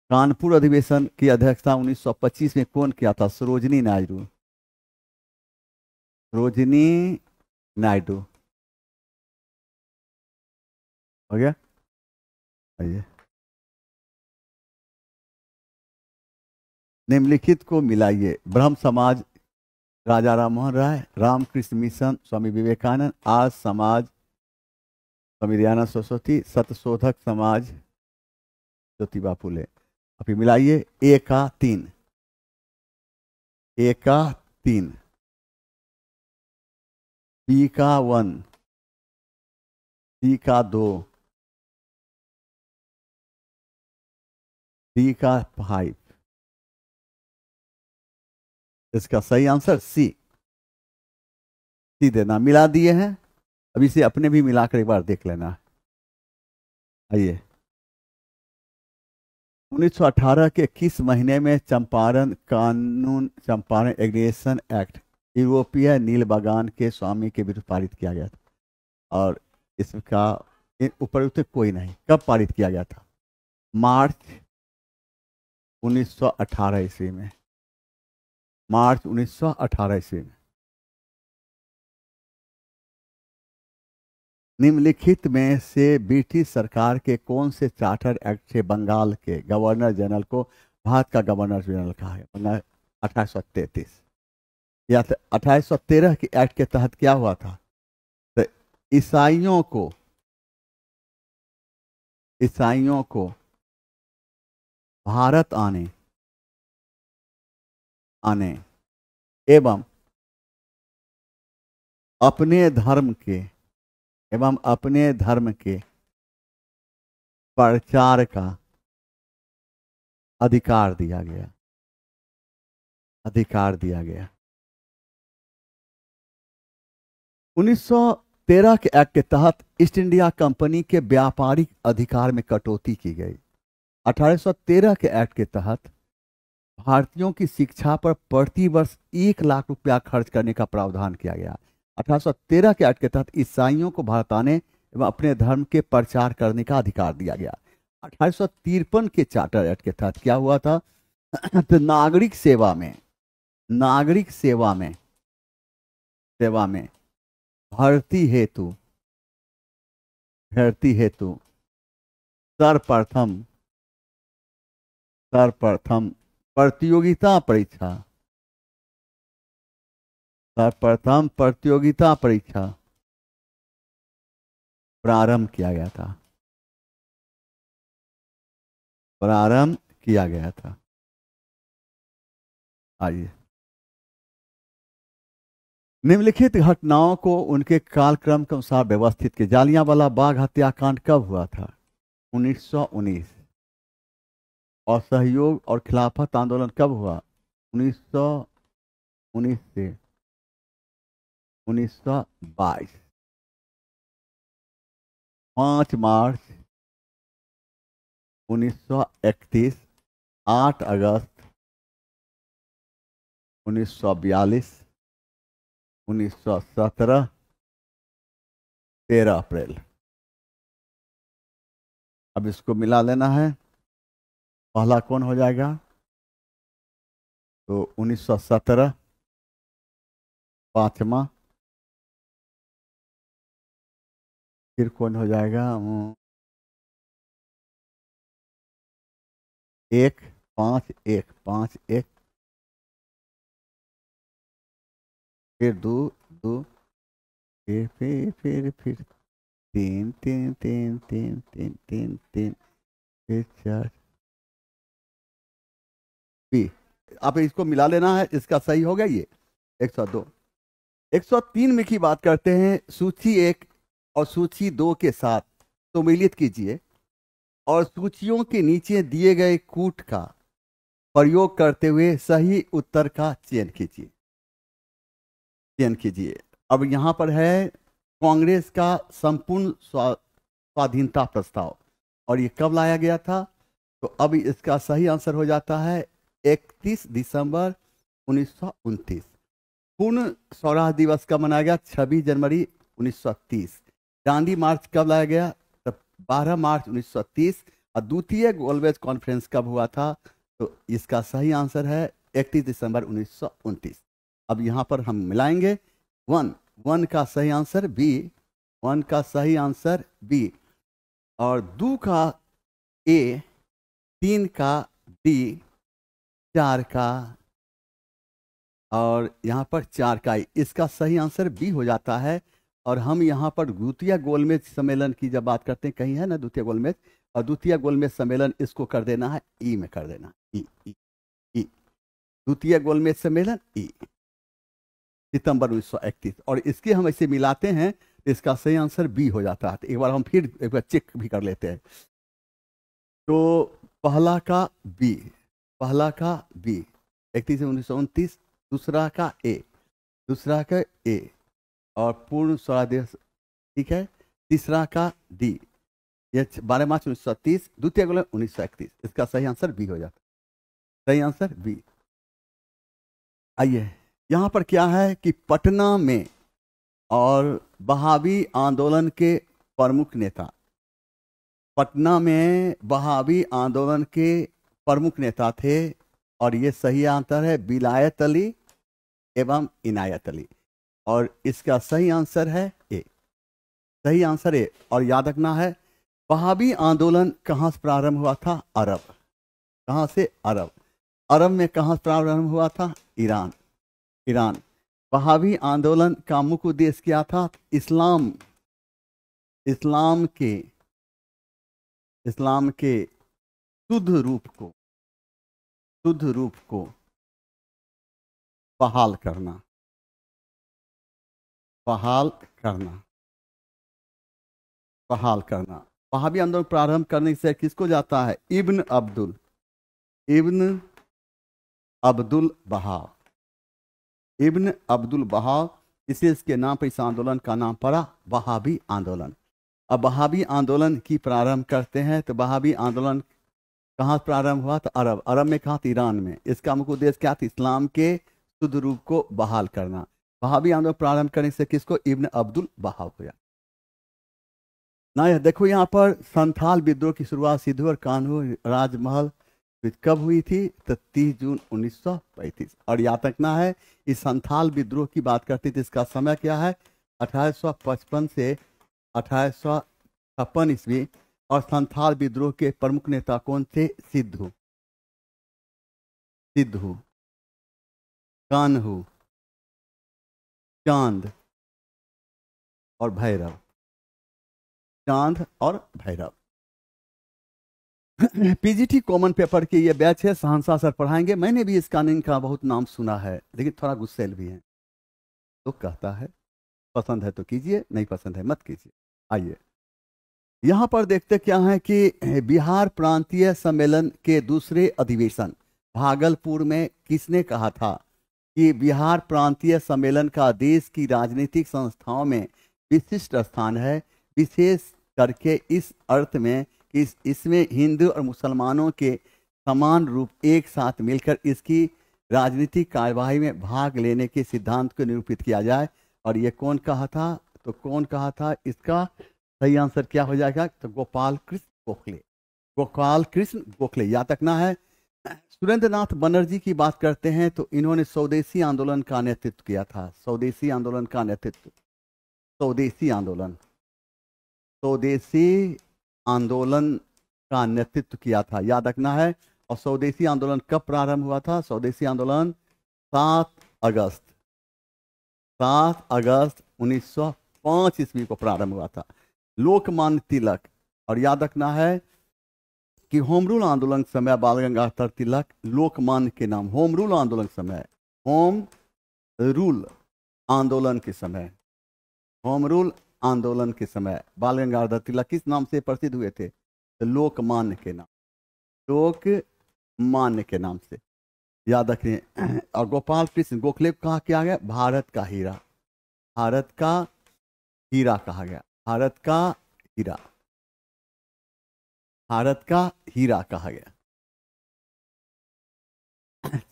कानपुर अधिवेशन की अध्यक्षता 1925 में कौन किया था? सरोजिनी नायडू। हो गया। आइए, निम्नलिखित को मिलाइए। ब्रह्म समाज राजा राममोहन राय, रामकृष्ण मिशन स्वामी विवेकानंद, आज समाज स्वामी दयानंद सरस्वती, सत्यशोधक समाज ज्योतिबा फुले। अभी मिलाइए। ए का 3, बी का 1, सी का 2, डी का 5। इसका सही आंसर सी देना। मिला दिए हैं। अब इसे अपने भी मिलाकर एक बार देख लेना। आइए, 1918 के किस महीने में चंपारण एग्रीगेशन एक्ट यूरोपीय नील बागान के स्वामी के विरुद्ध पारित किया गया था? और इसका उपयुक्त कोई नहीं। कब पारित किया गया था? मार्च 1918 ईस्वी में। मार्च 1918 ईस्वी में। निम्नलिखित में से ब्रिटिश सरकार के कौन से चार्टर एक्ट से बंगाल के गवर्नर जनरल को भारत का गवर्नर जनरल कहा है? 1833 या 1813 के एक्ट के तहत क्या हुआ था? तो ईसाइयों को भारत आने एवं अपने धर्म के प्रचार का अधिकार दिया गया। 1913 के एक्ट के तहत ईस्ट इंडिया कंपनी के व्यापारिक अधिकार में कटौती की गई। 1813 के एक्ट के तहत भारतीयों की शिक्षा पर प्रति वर्ष 1 लाख रुपया खर्च करने का प्रावधान किया गया। 1813 के एक्ट के तहत ईसाइयों को भारत आने एवं अपने धर्म के प्रचार करने का अधिकार दिया गया। 1853 के चार्टर एक्ट के तहत क्या हुआ था? तो नागरिक सेवा में भर्ती हेतु सर्वप्रथम प्रतियोगिता परीक्षा प्रारंभ किया गया था। आइए, निम्नलिखित घटनाओं को उनके कालक्रम के अनुसार व्यवस्थित किया। जालियांवाला बाग हत्याकांड कब हुआ था? 1919। और सहयोग और खिलाफत आंदोलन कब हुआ? 1919 से 1922, 5 मार्च 1931, 8 अगस्त 1942, 1917, 13 अप्रैल। अब इसको मिला लेना है। पहला कौन हो जाएगा? तो 1917 5वां। फिर कौन हो जाएगा? 1 5 1 5 1, फिर 2 2, फिर 3 3 3 3 3 3 3, फिर 4 बी। आप इसको मिला लेना है। इसका सही हो गया ये 102। 103 में की बात करते हैं। सूची 1 और सूची 2 के साथ सम्मिलित कीजिए और सूचियों के नीचे दिए गए कूट का प्रयोग करते हुए सही उत्तर का चयन कीजिए। अब यहां पर है कांग्रेस का संपूर्ण स्वाधीनता प्रस्ताव, और ये कब लाया गया था? तो अब इसका सही आंसर हो जाता है 31 दिसंबर 1929। पूर्ण स्वराज दिवस कब मनाया गया? 26 जनवरी 1930। दांडी मार्च कब लाया गया? तब 12 मार्च 1930। और द्वितीय गोलमेज कॉन्फ्रेंस कब हुआ था? तो इसका सही आंसर है 31 दिसंबर 1929। अब यहाँ पर हम मिलाएंगे। 1 का सही आंसर बी, 1 का सही आंसर बी, और 2 का ए, 3 का डी, 4 का, और यहाँ पर 4 का ई। इसका सही आंसर बी हो जाता है। और हम यहाँ पर द्वितीय गोलमेज सम्मेलन की जब बात करते हैं, कहीं है ना द्वितीय गोलमेज, और द्वितीय गोलमेज सम्मेलन इसको कर देना है ई में कर देना, ई ई ई, द्वितीय गोलमेज सम्मेलन ई, सितंबर 1931। और इसके हम ऐसे मिलाते हैं तो इसका सही आंसर बी हो जाता है। तो एक बार हम फिर एक बार चेक भी कर लेते हैं। तो पहला का बी, 31 1929, दूसरा का ए, और पूर्ण स्वराज दिवस, ठीक है। तीसरा का डी, ये 12 मार्च 1930, द्वितीय गोलमेज 1931। इसका सही आंसर बी हो जाता है। सही आंसर बी। आइए, यहाँ पर क्या है कि पटना में और बहावी आंदोलन के प्रमुख नेता, पटना में बहावी आंदोलन के प्रमुख नेता थे, और ये सही आंसर है विलायत अली एवं इनायत अली, और इसका सही आंसर है ए। सही आंसर ए। और याद रखना है, बहावी आंदोलन कहाँ से प्रारंभ हुआ था? अरब। कहाँ से? अरब। अरब में कहाँ से प्रारंभ हुआ था? ईरान। बहावी आंदोलन का मुख्य उद्देश्य क्या था? इस्लाम के शुद्ध रूप को बहाल करना। वहाबी आंदोलन प्रारंभ करने से किसको जाता है? इब्न अब्दुल बहाव, इसलिए इसके नाम पर इस आंदोलन का नाम पड़ा वहाबी आंदोलन। अब वहाबी आंदोलन की प्रारंभ करते हैं, तो वहाबी आंदोलन कहाँ प्रारंभ हुआ? तो अरब में। कहाँ? ईरान में। इसका मुख्य उद्देश्य क्या था? इस्लाम के शुद्ध रूप को बहाल करना। वहाबी आंदोलन प्रारंभ करने से किसको? इब्न अब्दुल बहाव हुआ ना। यह देखो यहाँ पर संथाल विद्रोह की शुरुआत सिद्धू और कान्हू राजमहल कब हुई थी? तो 30 जून 1935। और याद रखना है, इस संथाल विद्रोह की बात करते थे, इसका समय क्या है? 1855 से 1856 ईस्वी। और संथाल विद्रोह के प्रमुख नेता कौन थे? सिद्धू, कान्हू, चांद और भैरव। पीजीटी कॉमन पेपर के ये बैच है, सहनसा सर पढ़ाएंगे। मैंने भी इस कानून का बहुत नाम सुना है, लेकिन थोड़ा गुस्सेल भी है। तो कहता है पसंद है तो कीजिए, नहीं पसंद है मत कीजिए। आइए, यहाँ पर देखते क्या है कि बिहार प्रांतीय सम्मेलन के दूसरे अधिवेशन भागलपुर में किसने कहा था कि बिहार प्रांतीय सम्मेलन का देश की राजनीतिक संस्थाओं में विशिष्ट स्थान है, विशेष करके इस अर्थ में कि इसमें हिंदू और मुसलमानों के समान रूप एक साथ मिलकर इसकी राजनीतिक कार्यवाही में भाग लेने के सिद्धांत को निरूपित किया जाए। और ये कौन कहा था? तो कौन कहा था? इसका सही आंसर क्या हो जाएगा? तो गोपाल कृष्ण गोखले। गोपाल कृष्ण गोखले याद रखना है। सुरेंद्र नाथ बनर्जी की बात करते हैं तो इन्होंने स्वदेशी आंदोलन का नेतृत्व किया था। स्वदेशी आंदोलन का नेतृत्व, स्वदेशी आंदोलन, स्वदेशी आंदोलन का नेतृत्व किया था, याद रखना है। और स्वदेशी आंदोलन कब प्रारंभ हुआ था? स्वदेशी आंदोलन 7 अगस्त 1905 ईस्वी को प्रारंभ हुआ था। लोकमान्य तिलक, और याद रखना है कि होम रूल आंदोलन के समय बाल गंगाधर तिलक लोकमान्य के नाम, होम रूल आंदोलन समय, होम रूल आंदोलन के समय, होम रूल आंदोलन के समय बाल गंगाधर तिलक किस नाम से प्रसिद्ध हुए थे? तो लोकमान्य के नाम, लोकमान्य के नाम से, याद रखें। और गोपाल कृष्ण गोखले को कहा क्या गया? भारत का हीरा, भारत का हीरा कहा गया, भारत का हीरा, भारत का हीरा कहा गया।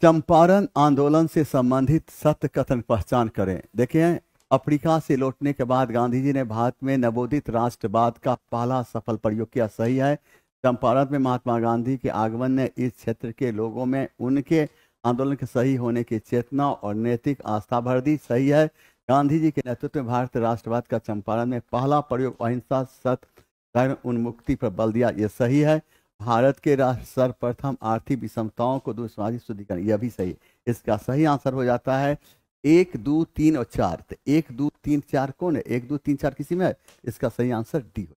चंपारण आंदोलन से संबंधित सत्य कथन पहचान करें। देखिए, अफ्रीका से लौटने के बाद गांधी जी ने भारत में नवोदित राष्ट्रवाद का पहला सफल प्रयोग किया, सही है। चंपारण में महात्मा गांधी के आगमन ने इस क्षेत्र के लोगों में उनके आंदोलन के सही होने की चेतना और नैतिक आस्था भर दी, सही है। गांधी जी के नेतृत्व में भारतीय राष्ट्रवाद का चंपारण में पहला प्रयोग अहिंसा, सत्य, धर्म, उन्मुक्ति पर बल दिया, यह सही है। भारत के सर्वप्रथम आर्थिक विषमताओं को दूर सामाजिक शुद्धिकरण, यह भी सही। इसका सही आंसर हो जाता है 1, 2, 3 और 4। तो 1, 2, 3, 4 कौन है? 1, 2, 3, 4 किसी में है? इसका सही आंसर डी हो,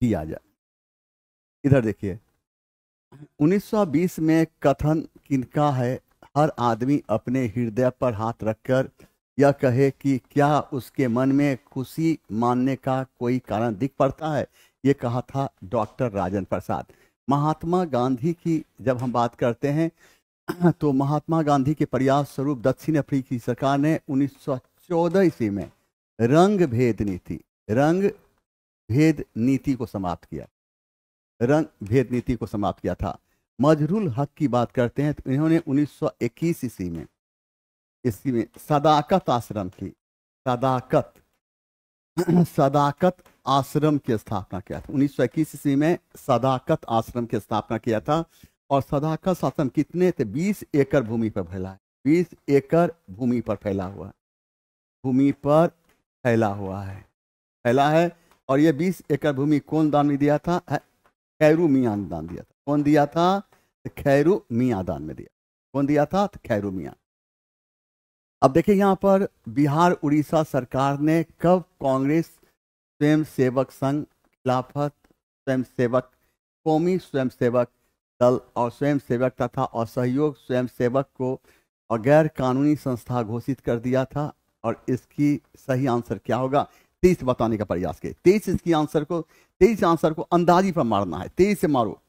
डी आ जाए। इधर देखिए, 1920 में कथन किनका है? हर आदमी अपने हृदय पर हाथ रखकर यह कहे कि क्या उसके मन में खुशी मानने का कोई कारण दिख पड़ता है, ये कहा था डॉक्टर राजेंद्र प्रसाद। महात्मा गांधी की जब हम बात करते हैं तो महात्मा गांधी के प्रयास स्वरूप दक्षिण अफ्रीकी सरकार ने 1914 ईस्वी में रंग भेद नीति को समाप्त किया, रंग भेद नीति को समाप्त किया था। मजरूल हक की बात करते हैं तो इन्होंने 1921 ईस्वी में सदाकत आश्रम की, सदाकत आश्रम की स्थापना किया था। 1921 ईस्वी में सदाकत आश्रम की स्थापना किया था। और सदाकत आश्रम कितने थे? 20 एकड़ भूमि पर फैला है, 20 एकड़ भूमि पर फैला हुआ है, भूमि पर फैला है। और ये 20 एकड़ भूमि कौन दान में दिया था? खैरू मियाँ ने दान दिया था। कौन दिया था? खैरू मियाँ दान में दिया। कौन दिया था? खैरू मियाँ। अब देखिए यहाँ पर बिहार उड़ीसा सरकार ने कब कांग्रेस स्वयंसेवक संघ, खिलाफत स्वयंसेवक, कौमी स्वयंसेवक दल और स्वयंसेवक तथा असहयोग स्वयंसेवक को गैर कानूनी संस्था घोषित कर दिया था? और इसकी सही आंसर क्या होगा? 23 बताने का प्रयास किए। 23 आंसर को अंदाजी पर मारना है। 23 से मारो,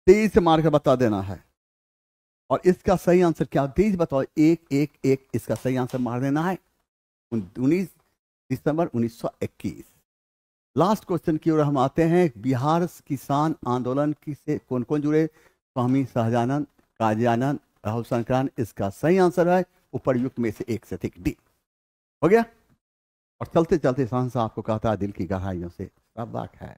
23 से मार कर बता देना है। और इसका सही आंसर क्या? 23 बताओ, 1, 1, 1, इसका सही आंसर मार देना है 19 दिसंबर 1921। लास्ट क्वेश्चन की ओर हम आते हैं। बिहार किसान आंदोलन से कौन कौन जुड़े? स्वामी सहजानंद, काजीआनंद, राहुल संक्रांत। इसका सही आंसर है उपर्युक्त में से एक से अधिक, डी हो गया। और चलते चलते सांस आपको कहता है दिल की गहराइयों से सब बात है।